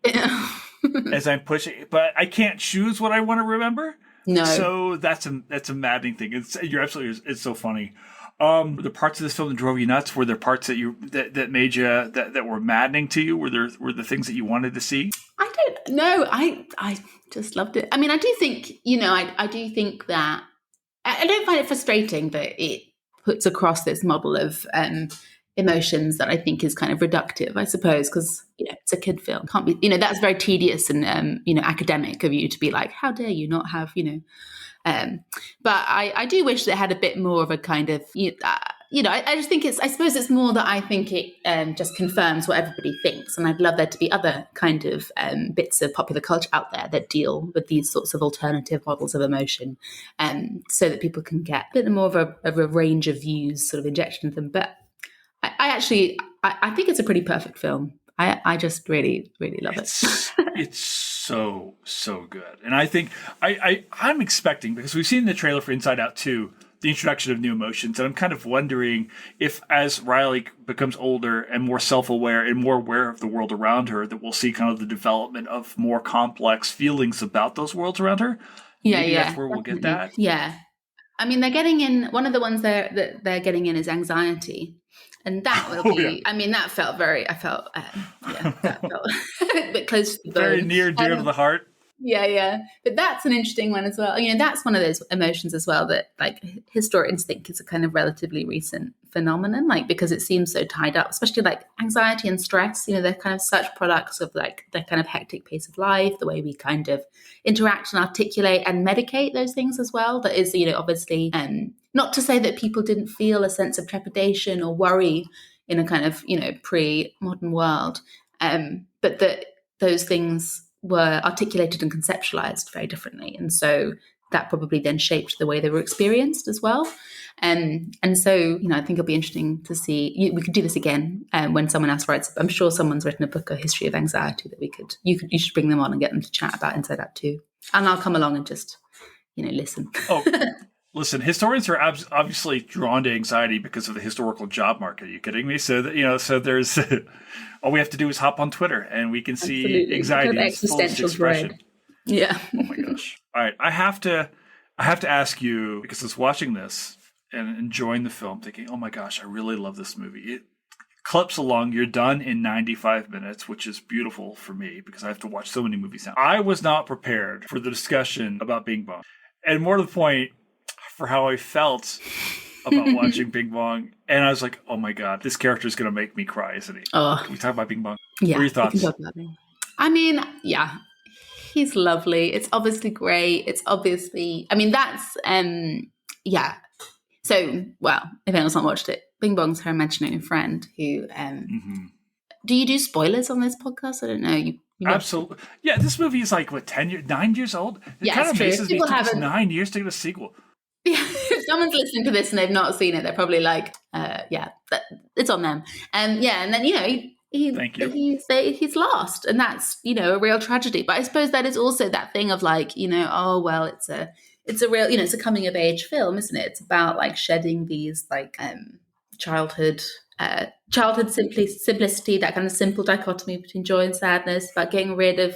as I'm pushing, but I can't choose what I want to remember. No. So that's a maddening thing. You're absolutely, it's so funny. The parts of this film that drove you nuts, were there parts that made you that were maddening to you? Were the things that you wanted to see? I don't know. I just loved it. I mean, I do think I do think that I don't find it frustrating, but it puts across this model of emotions that I think is kind of reductive, I suppose, because it's a kid film. Can't be that's very tedious and academic of you to be like, how dare you not have but I do wish that it had a bit more of a kind of, I just think I suppose it's more that I think it just confirms what everybody thinks. And I'd love there to be other kind of bits of popular culture out there that deal with these sorts of alternative models of emotion, so that people can get a bit more of a range of views sort of injected into them. But I think it's a pretty perfect film. I just really, really love it. It's so good. And I think I'm expecting, because we've seen the trailer for Inside Out 2, the introduction of new emotions. And I'm kind of wondering if as Riley becomes older and more self-aware and more aware of the world around her, that we'll see kind of the development of more complex feelings about those worlds around her. Maybe that's where we'll get that. Yeah. I mean, they're getting in, one of the ones that they're getting in is anxiety. And that will be, I mean, that felt that felt a bit close to the bone. Very near, dear to the heart. Yeah. But that's an interesting one as well. That's one of those emotions as well that like historians think is a kind of relatively recent phenomenon, like because it seems so tied up, especially like anxiety and stress, they're kind of such products of like the kind of hectic pace of life, the way we kind of interact and articulate and medicate those things as well. That is, obviously, not to say that people didn't feel a sense of trepidation or worry in a kind of, pre-modern world, but that those things were articulated and conceptualized very differently. And so that probably then shaped the way they were experienced as well. And so, I think it'll be interesting to see, we could do this again when someone else writes. I'm sure someone's written a book, A History of Anxiety, that you should bring them on and get them to chat about Inside Out too. And I'll come along and just, listen. Oh, listen, historians are obviously drawn to anxiety because of the historical job market. Are you kidding me? So that, so there's, all we have to do is hop on Twitter and we can see anxiety in its fullest expression. Dread. Yeah. Oh my gosh. All right. I have to ask you, because I was watching this and enjoying the film, thinking, oh my gosh, I really love this movie. It clips along. You're done in 95 minutes, which is beautiful for me because I have to watch so many movies now. I was not prepared for the discussion about Bing Bong. And more to the point, for how I felt about watching Bing Bong, and I was like, oh my god, this character is going to make me cry, isn't he? Oh, Can we talk about Bing Bong? yeah. What are your We can thoughts? talk about him. I mean, yeah, he's lovely. It's obviously great. It's obviously, I mean, that's, yeah. So, well, if anyone's not watched it, Bing Bong's her imaginary friend who, Mm-hmm. do you do spoilers on this podcast? I don't know. You Absolutely. Yeah, this movie is like, what, 9 years old? It Yeah, kind it's of true. amazes me. It People took us haven't. 9 years to get a sequel. Yeah, if someone's listening to this and they've not seen it, they're probably like, yeah, it's on them. Yeah, and then Thank you. he's lost, and that's a real tragedy. But I suppose that is also that thing of like oh well, it's a real it's a coming of age film, isn't it? It's about like shedding these like childhood simplicity, that kind of simple dichotomy between joy and sadness, about getting rid of.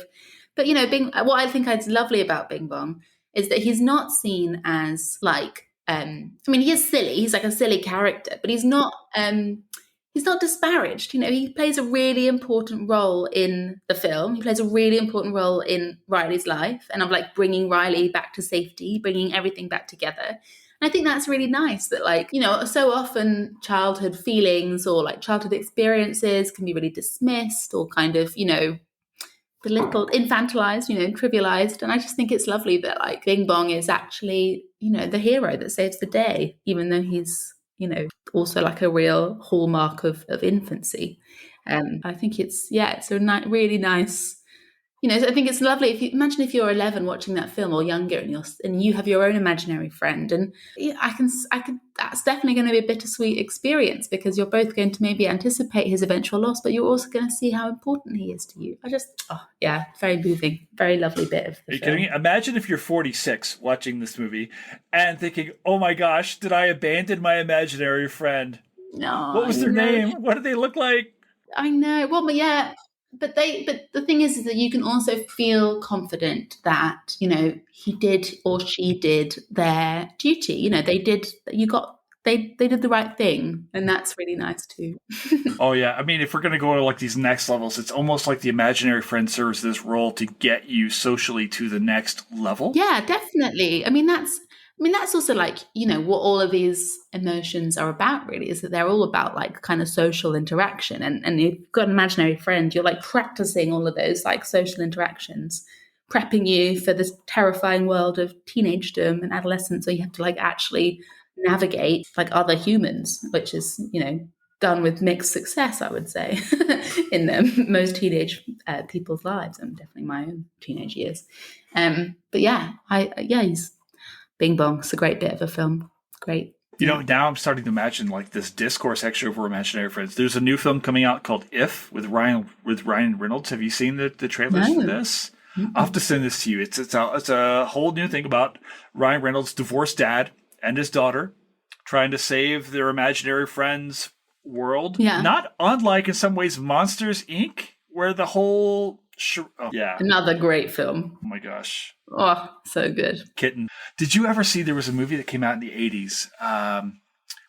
But what I think is lovely about Bing Bong is that he's not seen as like I mean, he is silly. He's like a silly character, but he's not disparaged. He plays a really important role in the film. He plays a really important role in Riley's life, and of like bringing Riley back to safety, bringing everything back together. And I think that's really nice that so often childhood feelings or like childhood experiences can be really dismissed or kind of, belittled, infantilized, trivialized. And I just think it's lovely that like Bing Bong is actually, the hero that saves the day, even though he's, also like a real hallmark of infancy. I think it's a really nice. I think it's lovely. If you're 11 watching that film or younger, and you have your own imaginary friend, and I can. That's definitely going to be a bittersweet experience because you're both going to maybe anticipate his eventual loss, but you're also going to see how important he is to you. Very moving, very lovely bit of the Are you film. kidding me? Imagine if you're 46 watching this movie and thinking, "Oh my gosh, did I abandon my imaginary friend? No, What was their name? What did they look like?" I know. Well, but yeah, but the thing is that you can also feel confident that he did or she did their duty. They did the right thing, and that's really nice too. Oh yeah, I mean, if we're gonna go to like these next levels, it's almost like the imaginary friend serves this role to get you socially to the next level. Yeah, definitely. I mean that's also like, what all of these emotions are about really, is that they're all about like kind of social interaction. And you've got an imaginary friend, you're like practicing all of those like social interactions, prepping you for this terrifying world of teenagedom and adolescence where you have to like actually navigate like other humans, which is, done with mixed success, I would say, in most teenage people's lives, and definitely my own teenage years. But yeah, he's Bing Bong. It's a great bit of a film. Great. Now I'm starting to imagine like this discourse actually over imaginary friends. There's a new film coming out called If with Ryan Reynolds. Have you seen the trailers for this? Mm-hmm. I'll have to send this to you. It's a whole new thing about Ryan Reynolds' divorced dad and his daughter trying to save their imaginary friends' world. Yeah. Not unlike in some ways Monsters Inc., where the whole Another great film. Oh my gosh. Oh, so good. Kitten. Did you ever see there was a movie that came out in the 80s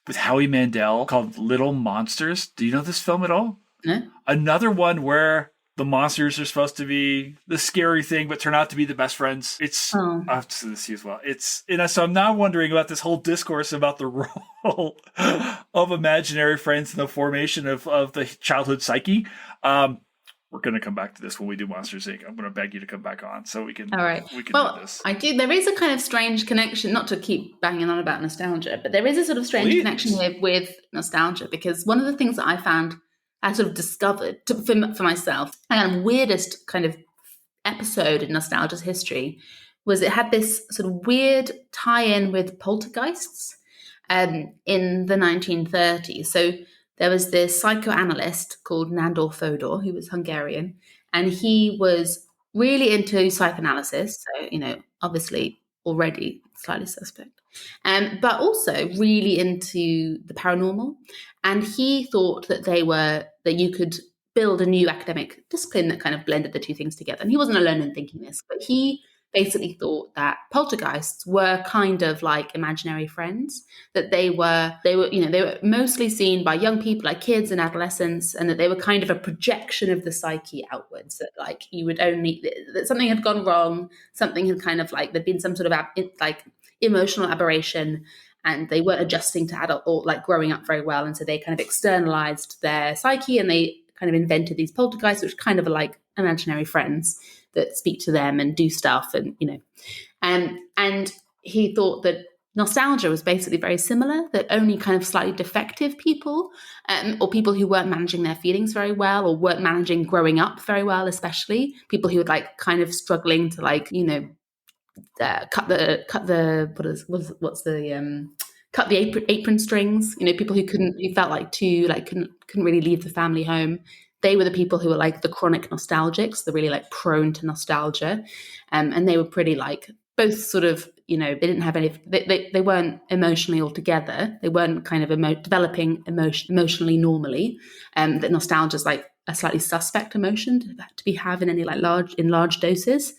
with Howie Mandel called Little Monsters? Do you know this film at all? No? Another one where the monsters are supposed to be the scary thing, but turn out to be the best friends. I have to see this as well. So I'm now wondering about this whole discourse about the role of imaginary friends in the formation of the childhood psyche. We're going to come back to this when we do Monsters Inc. I'm going to beg you to come back on so we can. All right. We can do this. I do. There is a kind of strange connection, not to keep banging on about nostalgia, but there is a sort of strange connection here with nostalgia, because one of the things that I sort of discovered for myself, and weirdest kind of episode in nostalgia's history, was it had this sort of weird tie-in with poltergeists in the 1930s. So there was this psychoanalyst called Nandor Fodor, who was Hungarian, and he was really into psychoanalysis. So, obviously already slightly suspect, but also really into the paranormal. And he thought that you could build a new academic discipline that kind of blended the two things together. And he wasn't alone in thinking this, but he basically thought that poltergeists were kind of like imaginary friends, that they were mostly seen by young people, like kids and adolescents, and that they were kind of a projection of the psyche outwards, that like that something had gone wrong, something had kind of like, there'd been some sort of emotional aberration, and they weren't adjusting to adult or like growing up very well. And so they kind of externalized their psyche, and they kind of invented these poltergeists, which kind of are like imaginary friends that speak to them and do stuff. And, and he thought that nostalgia was basically very similar, that only kind of slightly defective people, or people who weren't managing their feelings very well, or weren't managing growing up very well, especially people who were like kind of struggling to like, cut the apron strings. People who felt like couldn't really leave the family home. They were the people who were like the chronic nostalgics, the really like prone to nostalgia, and they were pretty like both sort of, they didn't have any, they weren't emotionally all together. They weren't kind of developing emotionally normally. That nostalgia is like a slightly suspect emotion to be having any like large doses.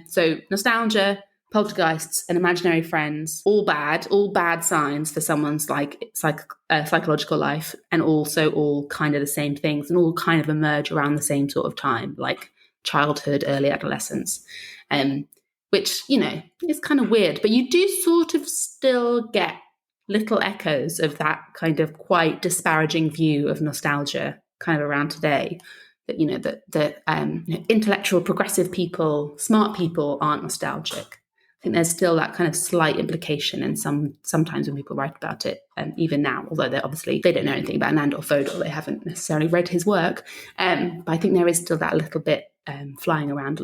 So nostalgia, poltergeists, and imaginary friends, all bad signs for someone's like psychological life, and also all kind of the same things, and all kind of emerge around the same sort of time, like childhood, early adolescence, which is kind of weird, but you do sort of still get little echoes of that kind of quite disparaging view of nostalgia kind of around today. That intellectual, progressive people, smart people aren't nostalgic. I think there's still that kind of slight implication in sometimes when people write about it, even now, although they don't know anything about Nandor Fodor, they haven't necessarily read his work. But I think there is still that little bit flying around,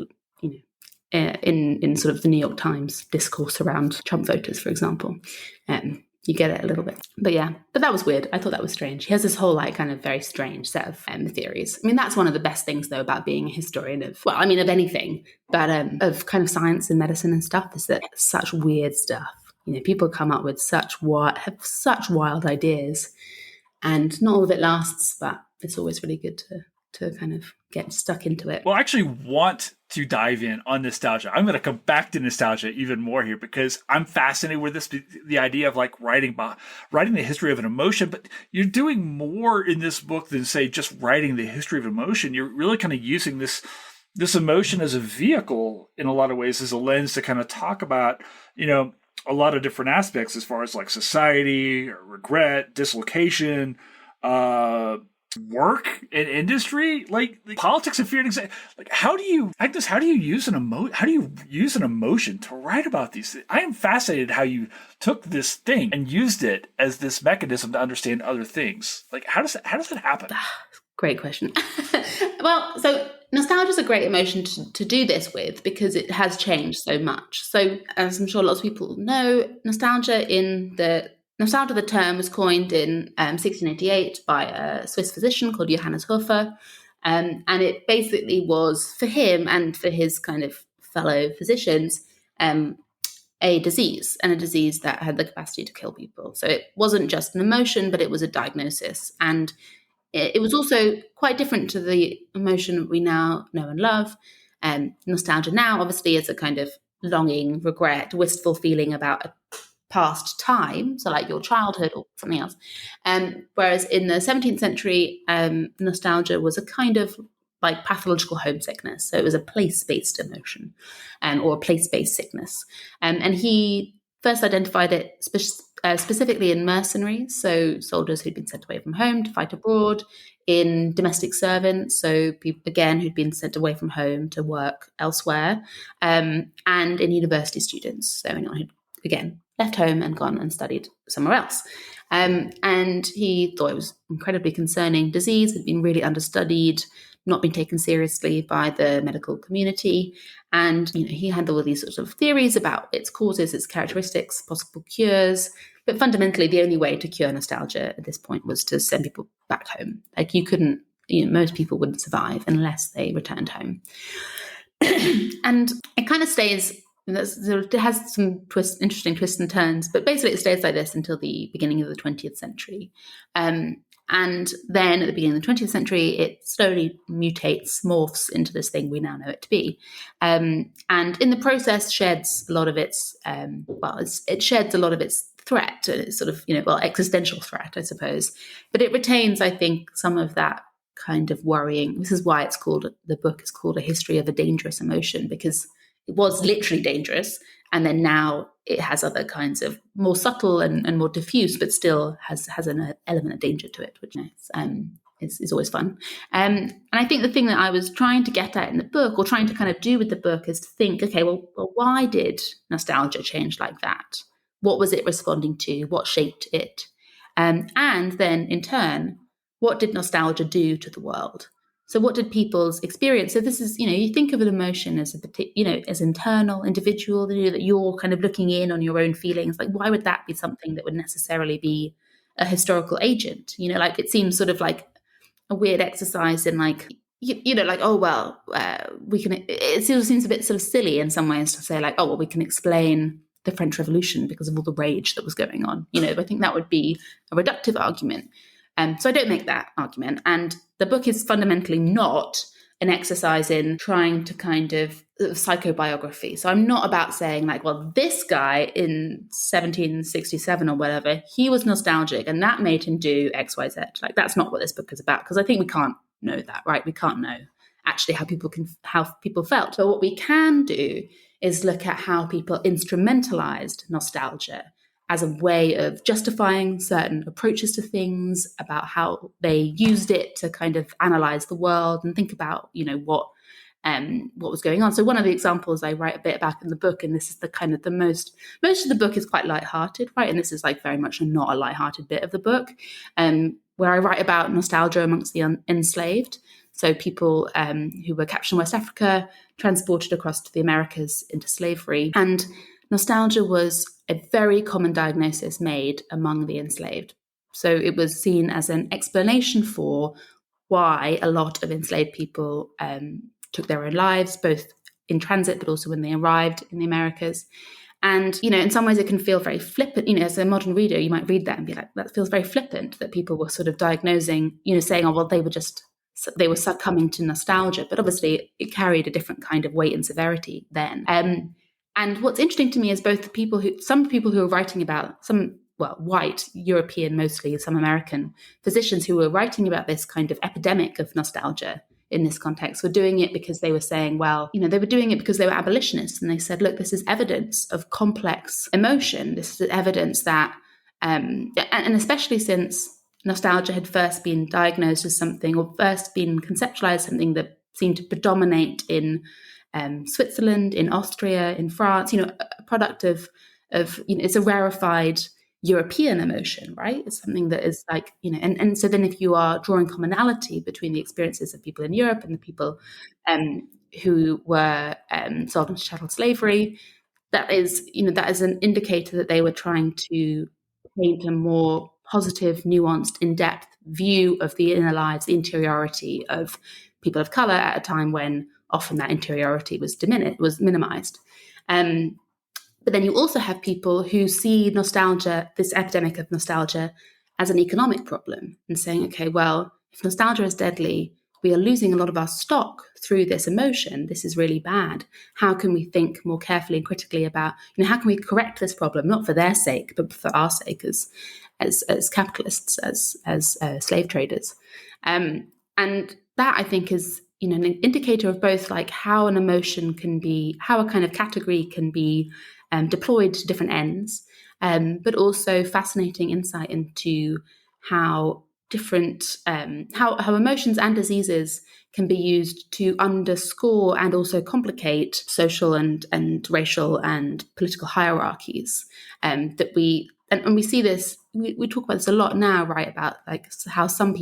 in sort of the New York Times discourse around Trump voters, for example. You get it a little bit. But that was weird. I thought that was strange. He has this whole like kind of very strange set of theories. I mean, that's one of the best things though about being a historian of anything, but of kind of science and medicine and stuff, is that such weird stuff. People come up with have such wild ideas, and not all of it lasts, but it's always really good to kind of get stuck into it. Well, I actually want to dive in on nostalgia. I'm going to come back to nostalgia even more here, because I'm fascinated with the idea of like writing the history of an emotion, but you're doing more in this book than say just writing the history of emotion. You're really kind of using this emotion as a vehicle in a lot of ways, as a lens to kind of talk about, a lot of different aspects as far as like society or regret, dislocation, work and industry, like politics and fear and anxiety. Like, how do you use an emotion to write about these things? I am fascinated how you took this thing and used it as this mechanism to understand other things. Like, how does that happen? Great question. Well, so nostalgia is a great emotion to do this with, because it has changed so much. So, as I'm sure lots of people know, the term was coined in 1688 by a Swiss physician called Johannes Hofer, and it basically was, for him and for his kind of fellow physicians, a disease, and a disease that had the capacity to kill people. So it wasn't just an emotion, but it was a diagnosis. And it was also quite different to the emotion we now know and love. Nostalgia now, obviously, is a kind of longing, regret, wistful feeling about a past time, so like your childhood or something else. Whereas in the 17th century, nostalgia was a kind of like pathological homesickness. So it was a place-based emotion, or a place-based sickness. And he first identified it specifically in mercenaries, so soldiers who'd been sent away from home to fight abroad, in domestic servants, so people, again, who'd been sent away from home to work elsewhere, and in university students, so anyone who'd, again, left home and gone and studied somewhere else. And he thought it was incredibly concerning disease, had been really understudied, not been taken seriously by the medical community. And he had all of these sorts of theories about its causes, its characteristics, possible cures. But fundamentally, the only way to cure nostalgia at this point was to send people back home. Like, you couldn't, most people wouldn't survive unless they returned home. And it kind of stays, it has some interesting twists and turns, but basically it stays like this until the beginning of the 20th century. And then at the beginning of the 20th century, it slowly mutates, morphs into this thing we now know it to be. And in the process sheds a lot of its, it sheds a lot of its threat, it's sort of, existential threat, I suppose. But it retains, I think, some of that kind of worrying. This is why the book is called A History of a Dangerous Emotion, because was literally dangerous, and then now it has other kinds of more subtle and more diffuse, but still has an element of danger to it, which is always fun. And I think the thing that I was trying to get at in the book, or trying to kind of do with the book, is to think, okay, well, why did nostalgia change like that? What was it responding to? What shaped it? And then, in turn, what did nostalgia do to the world? So what did people's experience? So this is, you think of an emotion as as internal, individual, that you're kind of looking in on your own feelings. Like, why would that be something that would necessarily be a historical agent? Like, it seems sort of like a weird exercise in like, like, oh, well, we can, it still seems a bit sort of silly in some ways to say like, oh, well, we can explain the French Revolution because of all the rage that was going on. I think that would be a reductive argument. So I don't make that argument. And the book is fundamentally not an exercise in trying to kind of psychobiography. So I'm not about saying like, well, this guy in 1767 or whatever, he was nostalgic and that made him do X, Y, Z. Like, that's not what this book is about, because I think we can't know that, right? We can't know actually how people felt. But what we can do is look at how people instrumentalized nostalgia as a way of justifying certain approaches to things, about how they used it to kind of analyze the world and think about, what was going on. So one of the examples I write a bit about in the book, and this is the kind of most of the book is quite lighthearted, right? And this is like very much not a lighthearted bit of the book, where I write about nostalgia amongst the enslaved. So people who were captured in West Africa, transported across to the Americas into slavery. And nostalgia was a very common diagnosis made among the enslaved. So it was seen as an explanation for why a lot of enslaved people took their own lives, both in transit, but also when they arrived in the Americas. And, in some ways it can feel very flippant. As a modern reader, you might read that and be like, that feels very flippant, that people were sort of diagnosing, saying, oh, well, they were succumbing to nostalgia. But obviously it carried a different kind of weight and severity then. And what's interesting to me is both some people who are writing about white, European mostly, some American physicians who were writing about this kind of epidemic of nostalgia in this context were doing it because they were saying, they were doing it because they were abolitionists. And they said, look, this is evidence of complex emotion. This is evidence that, and especially since nostalgia had first been diagnosed as something, or first been conceptualized, something that seemed to predominate in Switzerland, in Austria, in France, a product of it's a rarefied European emotion, right? It's something that is like, and so then if you are drawing commonality between the experiences of people in Europe and the people who were sold into chattel slavery, that is an indicator that they were trying to paint a more positive, nuanced, in-depth view of the inner lives, the interiority of people of color at a time when often that interiority was minimized. But then you also have people who see nostalgia, this epidemic of nostalgia, as an economic problem, and saying, okay, well, if nostalgia is deadly, we are losing a lot of our stock through this emotion. This is really bad. How can we think more carefully and critically about, how can we correct this problem, not for their sake, but for our sake as capitalists, as slave traders? And that, I think, is an indicator of both like how an emotion can be, how a kind of category can be deployed to different ends, but also fascinating insight into how different, how emotions and diseases can be used to underscore and also complicate social and racial and political hierarchies. That we see this, we talk about this a lot now, right? About like how some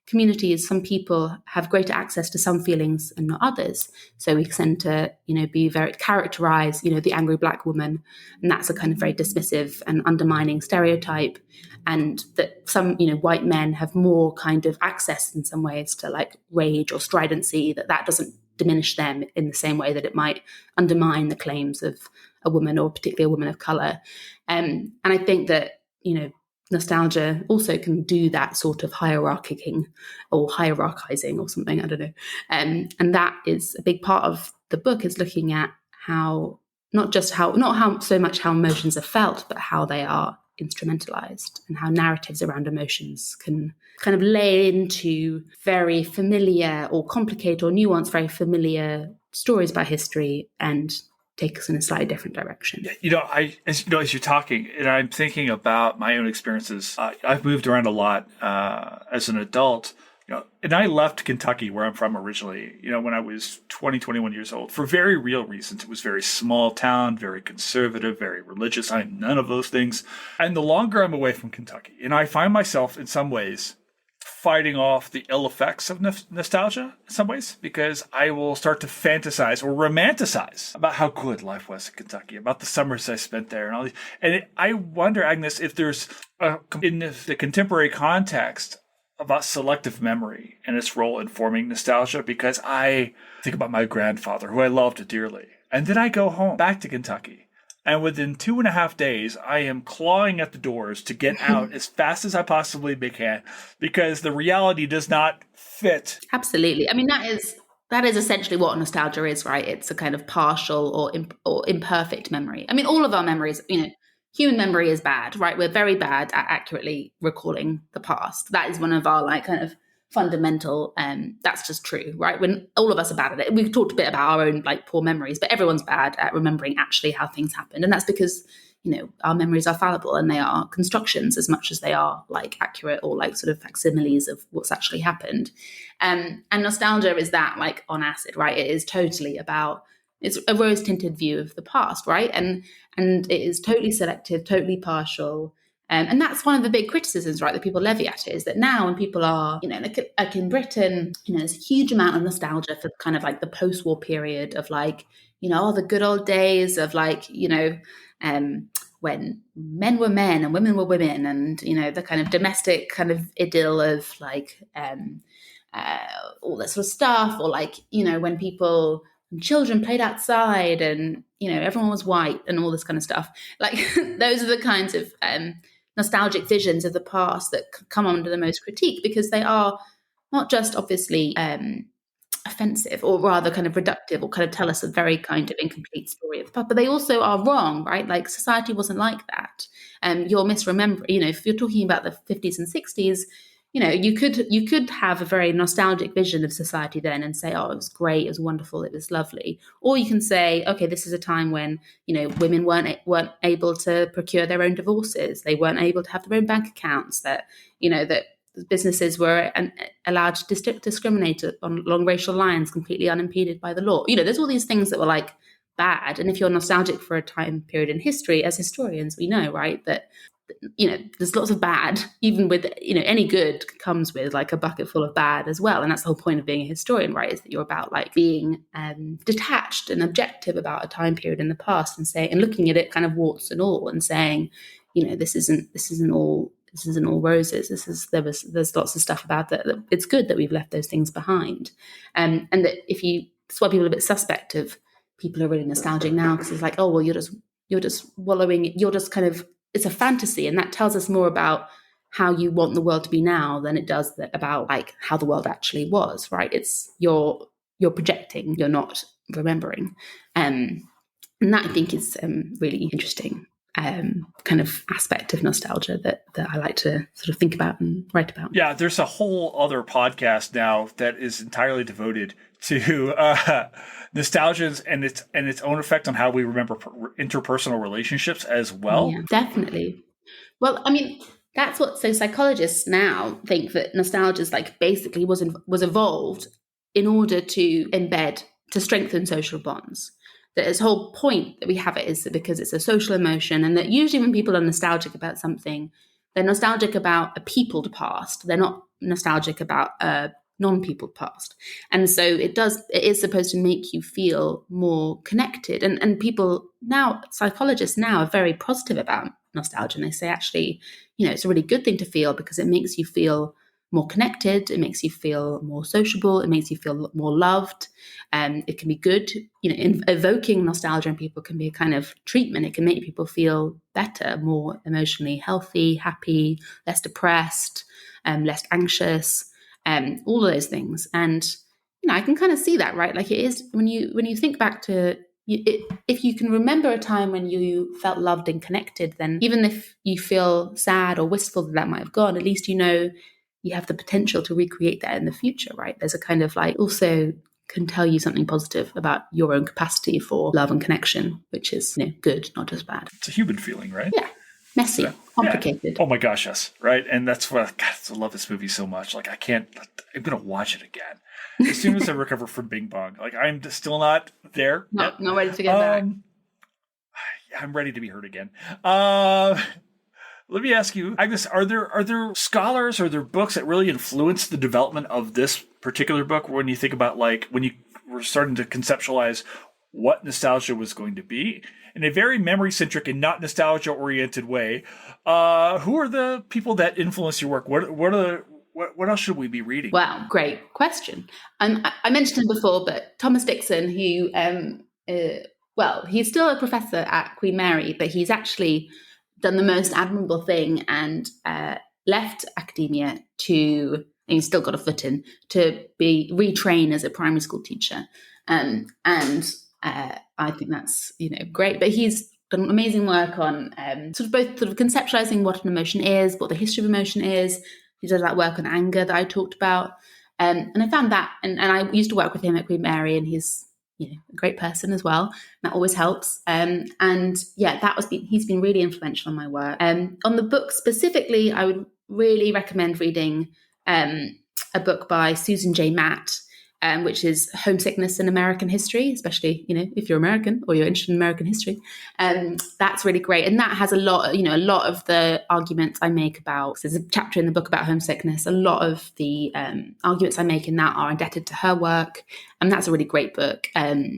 communities, some people have greater access to some feelings and not others. So we tend to, be very characterize, the angry Black woman, and that's a kind of very dismissive and undermining stereotype. And that some, white men have more kind of access in some ways to like rage or stridency, that doesn't diminish them in the same way that it might undermine the claims of a woman, or particularly a woman of color. And I think that, nostalgia also can do that sort of hierarchizing or something, I don't know. And that is a big part of the book, is looking at how, not so much how emotions are felt, but how they are instrumentalized, and how narratives around emotions can kind of lay into very familiar or complicate or nuanced, very familiar stories about history and take us in a slightly different direction. As you're talking, and I'm thinking about my own experiences. I've moved around a lot as an adult, and I left Kentucky, where I'm from originally, when I was 20, 21 years old, for very real reasons. It was very small town, very conservative, very religious. I'm none of those things. And the longer I'm away from Kentucky, and I find myself in some ways fighting off the ill effects of nostalgia in some ways, because I will start to fantasize or romanticize about how good life was in Kentucky, about the summers I spent there, and all these. And I wonder, Agnes, if there's in the contemporary context about selective memory and its role in forming nostalgia, because I think about my grandfather, who I loved dearly, and then I go home back to Kentucky. And within 2.5 days, I am clawing at the doors to get out as fast as I possibly can, because the reality does not fit. Absolutely. I mean, that is essentially what nostalgia is, right? It's a kind of partial or imperfect memory. I mean, all of our memories, human memory is bad, right? We're very bad at accurately recalling the past. That is one of our kind of fundamental, that's just true, right? When all of us are bad at it. We've talked a bit about our own poor memories, but everyone's bad at remembering actually how things happened. And that's because, our memories are fallible, and they are constructions as much as they are accurate or sort of facsimiles of what's actually happened. And nostalgia is that on acid, right? It is totally about, it's a rose tinted view of the past, right? And it is totally selective, totally partial. And that's one of the big criticisms, right, that people levy at it, is that now when people are, like in Britain, there's a huge amount of nostalgia for kind of the post-war period of the good old days of when men were men and women were women, and, the kind of domestic kind of idyll of all that sort of stuff, or when children played outside and, everyone was white and all this kind of stuff. Those are the kinds of nostalgic visions of the past that come under the most critique, because they are not just obviously offensive, or rather kind of reductive, or kind of tell us a very kind of incomplete story of the past, but they also are wrong, right? Society wasn't like that. You're misremembering, if you're talking about the 50s and 60s, you could have a very nostalgic vision of society then and say, oh, it was great, it was wonderful, it was lovely. Or you can say, okay, this is a time when, women weren't able to procure their own divorces. They weren't able to have their own bank accounts, that businesses were allowed to discriminate along racial lines completely unimpeded by the law. There's all these things that were bad. And if you're nostalgic for a time period in history, as historians, we know, right, that there's lots of bad, even with, any good comes with a bucket full of bad as well. And that's the whole point of being a historian, right? Is that you're about being detached and objective about a time period in the past, and looking at it kind of warts and all, and saying, this isn't all roses. There's lots of stuff about that it's good that we've left those things behind. And that that's why people are a bit suspect of people who are really nostalgic now, because it's oh, well, you're just wallowing, you're just kind of, it's a fantasy, and that tells us more about how you want the world to be now than it does about how the world actually was, right? It's you're projecting, you're not remembering, and that I think is really interesting kind of aspect of nostalgia that I like to sort of think about and write about. Yeah, there's a whole other podcast now that is entirely devoted to nostalgia and its own effect on how we remember interpersonal relationships as well. Yeah, definitely. Well, I mean, that's what, so psychologists now think that nostalgia is basically was evolved in order to strengthen social bonds. That its whole point that we have it is that because it's a social emotion, and that usually when people are nostalgic about something, they're nostalgic about a peopled past. They're not nostalgic about a non-peopled past. And so it is supposed to make you feel more connected. And people now, psychologists now, are very positive about nostalgia. And they say, actually, it's a really good thing to feel, because it makes you feel more connected, it makes you feel more sociable, it makes you feel more loved. It can be good, evoking nostalgia in people can be a kind of treatment. It can make people feel better, more emotionally healthy, happy, less depressed, less anxious, all of those things. And I can kind of see that, right? It is when you think back to if you can remember a time when you felt loved and connected, then even if you feel sad or wistful that might have gone, at least you have the potential to recreate that in the future, right? There's a kind of also can tell you something positive about your own capacity for love and connection, which is good, not just bad. It's a human feeling, right? Yeah. Messy, complicated. Yeah. Oh my gosh, yes. Right. And that's what I love this movie so much. Like I'm going to watch it again as soon as I recover from Bing Bong. Like I'm still not there. Not ready to go back. I'm ready to be heard again. Let me ask you, Agnes, are there scholars, are there books that really influenced the development of this particular book when you think about like when you were starting to conceptualize what nostalgia was going to be in a very memory-centric and not nostalgia-oriented way? Who are the people that influence your work? What else should we be reading? Wow, great question. I mentioned him before, but Thomas Dixon, who, he's still a professor at Queen Mary, but he's actually done the most admirable thing and left academia and he's still got a foot in, to retrain as a primary school teacher. I think that's great. But he's done amazing work on both conceptualizing what an emotion is, what the history of emotion is. He does that work on anger that I talked about, and I found that, and I used to work with him at Queen Mary, and he's a great person as well. That always helps. He's been really influential on my work. On the book specifically, I would really recommend reading a book by Susan J. Matt, which is Homesickness in American History, especially, if you're American or you're interested in American history. That's really great. And that has a lot of the arguments I make about, there's a chapter in the book about homesickness. A lot of the arguments I make in that are indebted to her work. And that's a really great book. Tells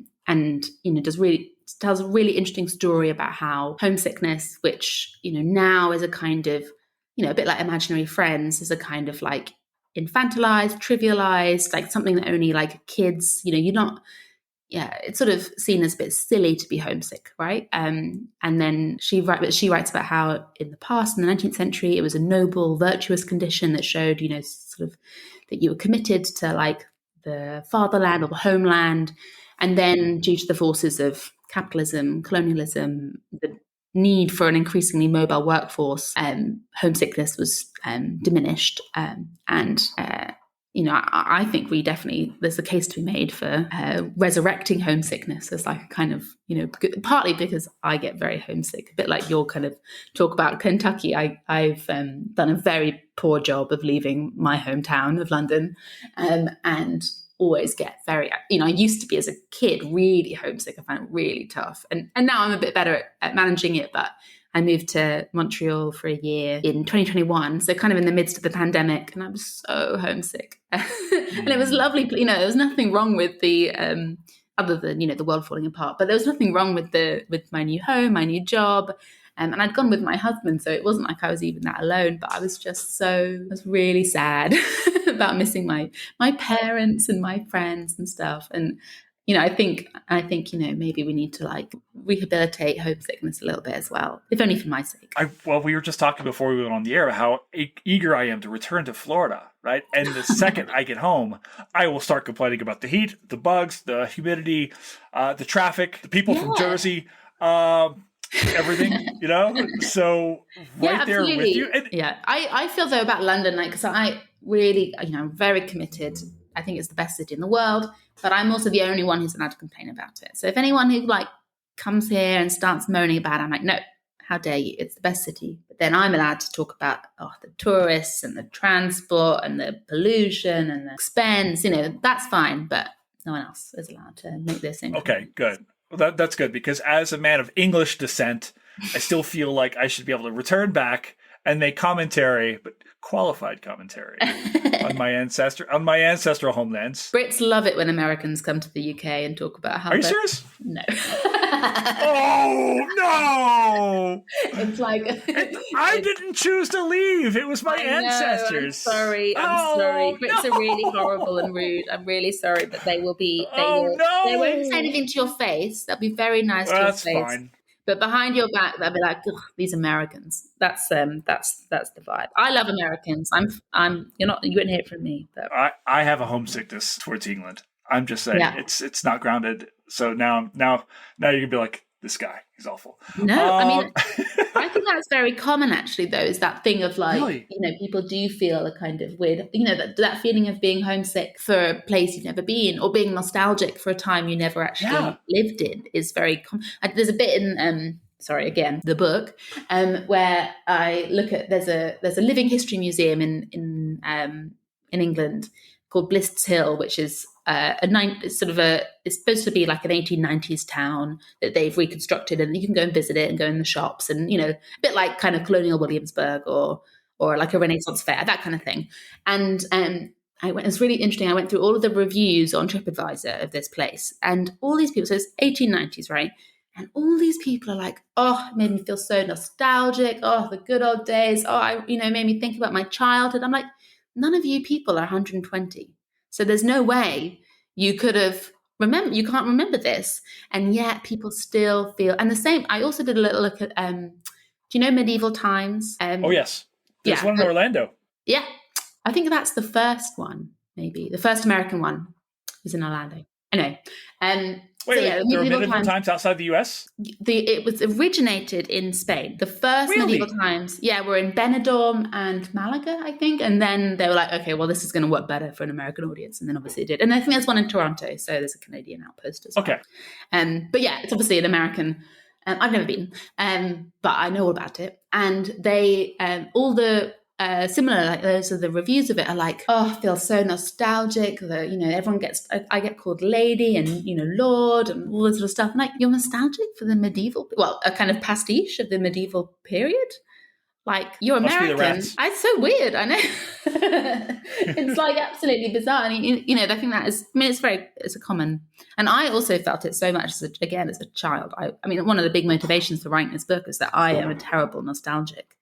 a really interesting story about how homesickness, which, now is a kind of, a bit like imaginary friends, is a kind of like infantilized, trivialized, like something that only like kids, it's sort of seen as a bit silly to be homesick, right? And then she writes about how in the past, in the 19th century, it was a noble, virtuous condition that showed, sort of that you were committed to like the fatherland or the homeland. And then due to the forces of capitalism, colonialism, the need for an increasingly mobile workforce, homesickness was diminished. I think there's a case to be made for resurrecting homesickness as like a kind of, partly because I get very homesick, a bit like your kind of talk about Kentucky. I've done a very poor job of leaving my hometown of London, and always get very, I used to be as a kid really homesick. I found it really tough. And now I'm a bit better at managing it, but I moved to Montreal for a year in 2021. So kind of in the midst of the pandemic, and I was so homesick. And it was lovely. There was nothing wrong with the, other than, the world falling apart, but there was nothing wrong with my new home, my new job. And I'd gone with my husband, so it wasn't like I was even that alone, but I was really sad about missing my parents and my friends and stuff. And, I think, maybe we need to like rehabilitate homesickness a little bit as well, if only for my sake. We were just talking before we went on the air how eager I am to return to Florida, right? And the second I get home, I will start complaining about the heat, the bugs, the humidity, the traffic, the people from Jersey, everything, so there with you. And I feel though about London, like, because I really, I'm very committed. I think it's the best city in the world, but I'm also the only one who's allowed to complain about it. So if anyone who like comes here and starts moaning about it, I'm like, no, how dare you? It's the best city. But then I'm allowed to talk about the tourists and the transport and the pollution and the expense, that's fine, but no one else is allowed to make the same. Okay, good. Well, that's good, because as a man of English descent, I still feel like I should be able to return back and make commentary, but qualified commentary on my ancestral homelands. Brits love it when Americans come to the UK and talk about how. Are you serious? No. Oh no! It's like I didn't choose to leave. It was my ancestors. I'm sorry. Brits are really horrible and rude. I'm really sorry, but they will be. They won't say anything to your face. They'll be very nice to your face. That's fine. But behind your back, they'll be like, "These Americans." That's the vibe. I love Americans. You won't hear it from me. But I have a homesickness towards England. I'm just saying, it's not grounded. So now you're gonna be like, this guy, he's awful. No, I I think that's very common, actually, though, is that thing of like, Really? people do feel a kind of weird, that feeling of being homesick for a place you've never been, or being nostalgic for a time you never Yeah. actually lived in is very common. There's a bit in, sorry, again, the book, where I look at, there's a living history museum in England called Blist's Hill, which is it's supposed to be like an 1890s town that they've reconstructed, and you can go and visit it and go in the shops, and a bit like kind of colonial Williamsburg or like a Renaissance fair, that kind of thing. And it was really interesting. I went through all of the reviews on TripAdvisor of this place, and all these people. So it's 1890s, right? And all these people are like, oh, it made me feel so nostalgic. Oh, the good old days. Oh, made me think about my childhood. I'm like, none of you people are 120. So there's no way you could have you can't remember this. And yet people still feel, and the same, I also did a little look at, do you know Medieval Times? Oh, yes. There's one in Orlando. Yeah. I think that's the first one, maybe. The first American one was in Orlando. Anyway. There were medieval times outside the US? It was originated in Spain. The first medieval times, were in Benidorm and Malaga, I think. And then they were like, okay, well, this is going to work better for an American audience. And then obviously it did. And I think there's one in Toronto. So there's a Canadian outpost as well. Okay. But yeah, it's obviously an American. I've never been, but I know all about it. And they, all the similar, like those are the reviews of it, are like, oh, I feel so nostalgic. Everyone I get called lady and lord and all this sort of stuff. I'm like, you're nostalgic for the medieval, a kind of pastiche of the medieval period. Like, you're American. It's so weird. I know. It's like absolutely bizarre. And I think that is. I mean, it's a common. And I also felt it so much as a child. I mean, one of the big motivations for writing this book is that I am a terrible nostalgic.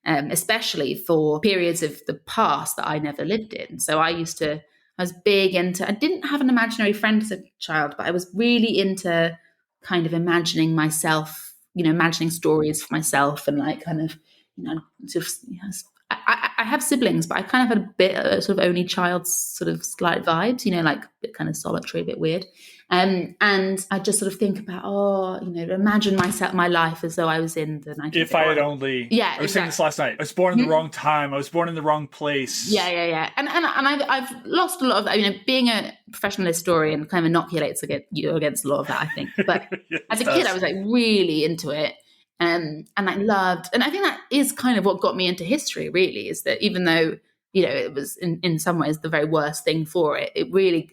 Especially for periods of the past that I never lived in. So I was big into, I didn't have an imaginary friend as a child, but I was really into kind of imagining myself, imagining stories for myself, and like kind of, sort of, I have siblings, but I kind of had a bit of sort of only child sort of slight vibes, like a bit kind of solitary, a bit weird. And I just sort of think about, imagine my life as though I was in the 19th. If I had only, I was saying this last night. I was born in the wrong time. I was born in the wrong place. Yeah. And I've lost a lot of, being a professional historian kind of inoculates you against a lot of that, I think. But as a kid, I was like really into it. And I loved, and I think that is kind of what got me into history, really, is that even though, it was in some ways the very worst thing for it,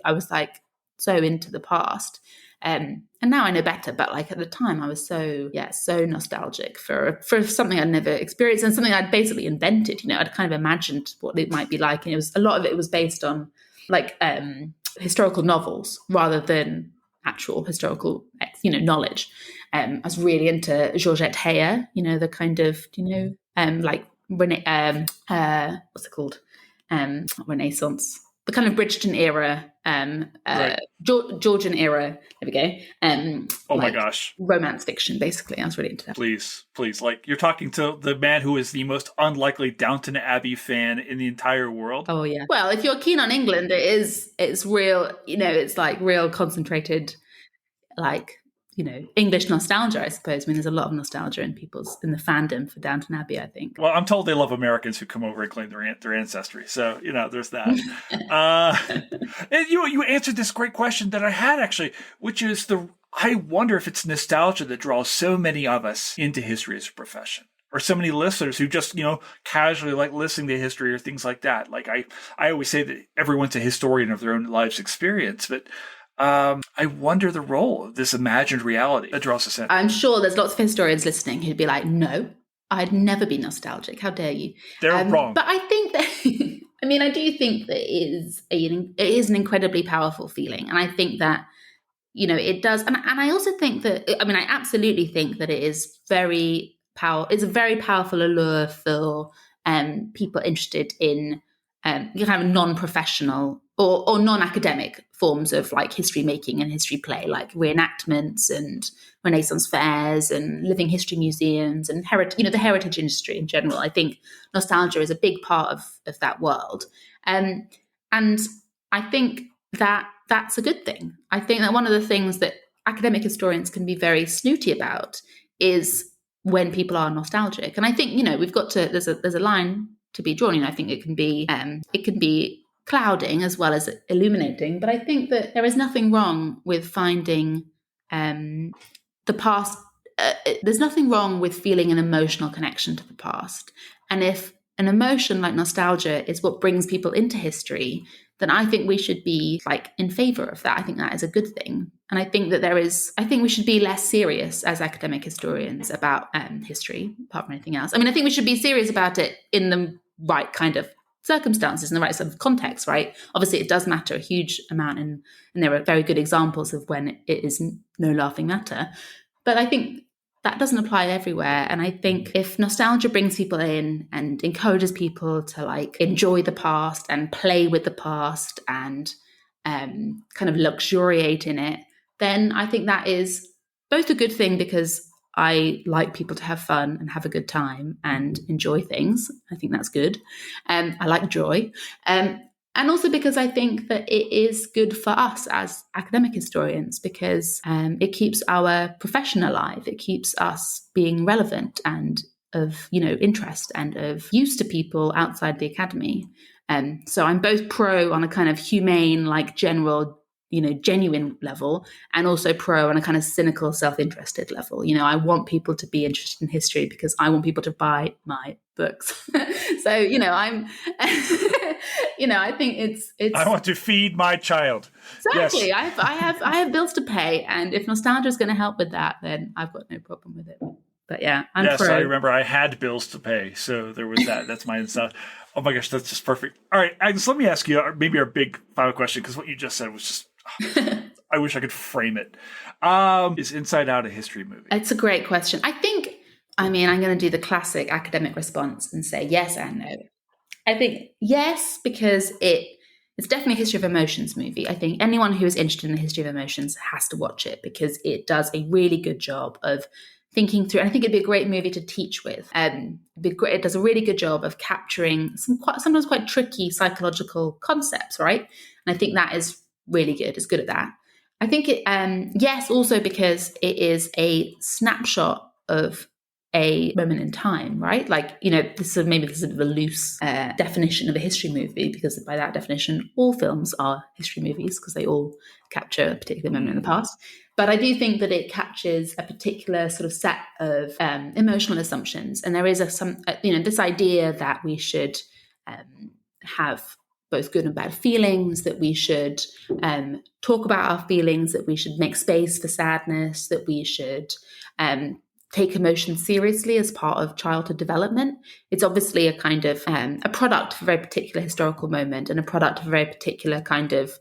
I was like so into the past. And now I know better, but like at the time I was so nostalgic for something I'd never experienced, and something I'd basically invented. I'd kind of imagined what it might be like. And a lot of it was based on like historical novels rather than actual historical, knowledge. I was really into Georgette Heyer, the kind of, like what's it called? Not Renaissance, the kind of Bridgerton era, right. Georgian era. There we go. Oh my gosh, romance fiction. Basically, I was really into that. Please, like you're talking to the man who is the most unlikely Downton Abbey fan in the entire world. Oh yeah. Well, if you're keen on England, it's real. It's like real concentrated, like. English nostalgia, I suppose. I mean, there's a lot of nostalgia in the fandom for Downton Abbey, I think. Well, I'm told they love Americans who come over and claim their ancestry. So, there's that. And you answered this great question that I had, actually, which is I wonder if it's nostalgia that draws so many of us into history as a profession. Or so many listeners who just, casually like listening to history or things like that. Like I always say that everyone's a historian of their own life's experience, but I wonder the role of this imagined reality that draws us in. I'm sure there's lots of historians listening who'd be like, no, I'd never be nostalgic. How dare you? They're wrong. But I think that, I do think that it is an incredibly powerful feeling. And I think that, it does. And I also think that, I absolutely think that it is it's a very powerful allure for people interested in kind of non-professional or non-academic forms of like history making and history play, like reenactments and Renaissance fairs and living history museums and the heritage industry in general. I think nostalgia is a big part of that world. And I think that that's a good thing. I think that one of the things that academic historians can be very snooty about is when people are nostalgic. And I think, we've got to, there's a line to be drawn. I think it can be clouding as well as illuminating. But I think that there is nothing wrong with finding the past. There's nothing wrong with feeling an emotional connection to the past. And if an emotion like nostalgia is what brings people into history, then I think we should be in favor of that. I think that is a good thing. And I think that I think we should be less serious as academic historians about history, apart from anything else. I mean, I think we should be serious about it in the right kind of circumstances, in the right sort of context, right? Obviously, it does matter a huge amount, and there are very good examples of when it is no laughing matter. But I think that doesn't apply everywhere. And I think if nostalgia brings people in and encourages people to enjoy the past and play with the past and kind of luxuriate in it, then I think that is both a good thing, because I like people to have fun and have a good time and enjoy things. I think that's good. I like joy. And also because I think that it is good for us as academic historians, because it keeps our profession alive. It keeps us being relevant and of interest and of use to people outside the academy. So I'm both pro on a kind of humane, general, genuine level, and also pro on a kind of cynical, self-interested level. I want people to be interested in history because I want people to buy my books. So, I'm, I think it's. I want to feed my child. Exactly. Yes. I have bills to pay, and if nostalgia is going to help with that, then I've got no problem with it. But yeah, I'm pro. I remember I had bills to pay, so there was that. That's my insight. Oh my gosh, that's just perfect. All right, Agnes, let me ask you maybe our big final question, because what you just said was just. I wish I could frame it. Is Inside Out a history movie? It's a great question. I'm going to do the classic academic response and say yes and no. I think yes, because it's definitely a history of emotions movie. I think anyone who is interested in the history of emotions has to watch it, because it does a really good job of thinking through. And I think it'd be a great movie to teach with. It does a really good job of capturing sometimes quite tricky psychological concepts, right? And I think that is really good. It's good at that. I think yes, also because it is a snapshot of a moment in time, right? This is a bit of a loose definition of a history movie, because by that definition, all films are history movies, because they all capture a particular moment in the past. But I do think that it captures a particular sort of set of emotional assumptions. And there is this idea that we should have both good and bad feelings, that we should talk about our feelings, that we should make space for sadness, that we should take emotion seriously as part of childhood development. It's obviously a kind of a product of a very particular historical moment, and a product of a very particular kind of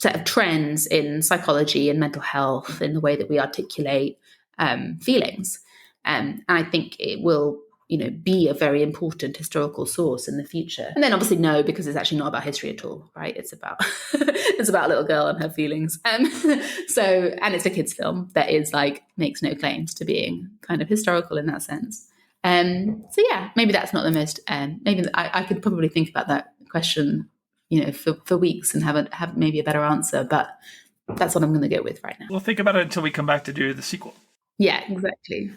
set of trends in psychology and mental health, in the way that we articulate feelings. And I think it will be a very important historical source in the future. And then obviously no, because it's actually not about history at all, right? It's about it's about a little girl and her feelings. And it's a kid's film that is makes no claims to being kind of historical in that sense. So yeah, maybe that's not the most. Maybe I could probably think about that question, for weeks and have maybe a better answer. But that's what I'm going to go with right now. We'll think about it until we come back to do the sequel. Yeah, exactly.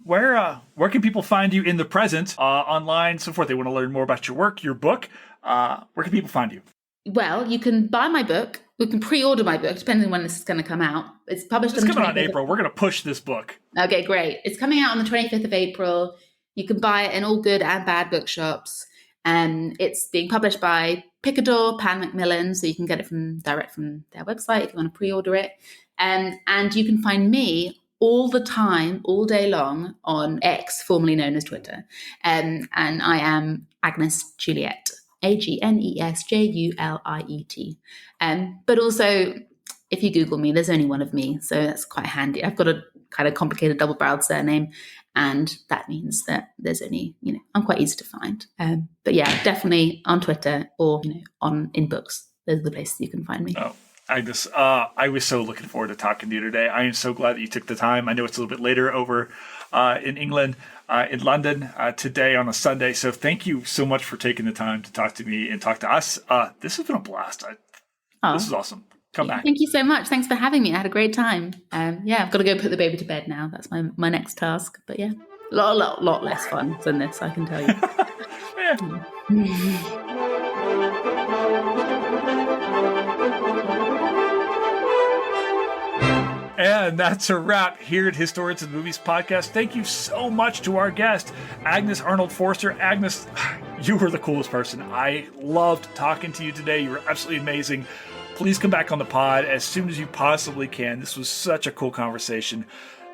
Where can people find you in the present, online, so forth? They want to learn more about your work, your book. Where can people find you? Well, you can buy my book. You can pre-order my book, depending on when this is going to come out. It's published on the 25th. It's coming out in April. We're going to push this book. Okay, great. It's coming out on the 25th of April. You can buy it in all good and bad bookshops. It's being published by Picador, Pan Macmillan, so you can get it direct from their website if you want to pre-order it. And you can find me all the time, all day long, on X, formerly known as Twitter. And I am Agnes Juliet, AGNESJULIET. But also, if you Google me, there's only one of me, so that's quite handy. I've got a kind of complicated double-barreled surname, and that means that there's only, I'm quite easy to find. But yeah, definitely on Twitter or, in books. Those are the places you can find me. Oh. Agnes, I was so looking forward to talking to you today. I am so glad that you took the time. I know it's a little bit later over in England, in London, today on a Sunday. So thank you so much for taking the time to talk to me and talk to us. This has been a blast. This is awesome. Come back. Thank you so much. Thanks for having me. I had a great time. Yeah, I've got to go put the baby to bed now. That's my next task. But yeah, a lot less fun than this, I can tell you. And that's a wrap here at Historians of the Movies podcast. Thank you so much to our guest, Agnes Arnold-Forster. Agnes, you were the coolest person. I loved talking to you today. You were absolutely amazing. Please come back on the pod as soon as you possibly can. This was such a cool conversation.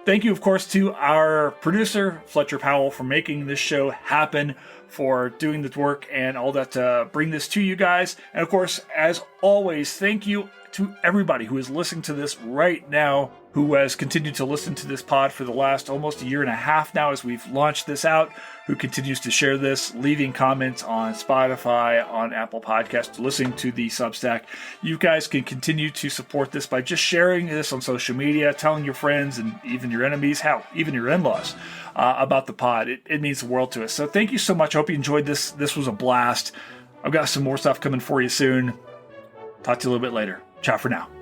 Thank you, of course, to our producer, Fletcher Powell, for making this show happen, for doing the work and all that to bring this to you guys. And of course, as always, thank you to everybody who is listening to this right now, who has continued to listen to this pod for the last almost a year and a half now as we've launched this out, who continues to share this, leaving comments on Spotify, on Apple Podcasts, listening to the Substack. You guys can continue to support this by just sharing this on social media, telling your friends and even your enemies, hell, even your in-laws, about the pod. It means the world to us. So thank you so much. I hope you enjoyed this. This was a blast. I've got some more stuff coming for you soon. Talk to you a little bit later. Ciao for now.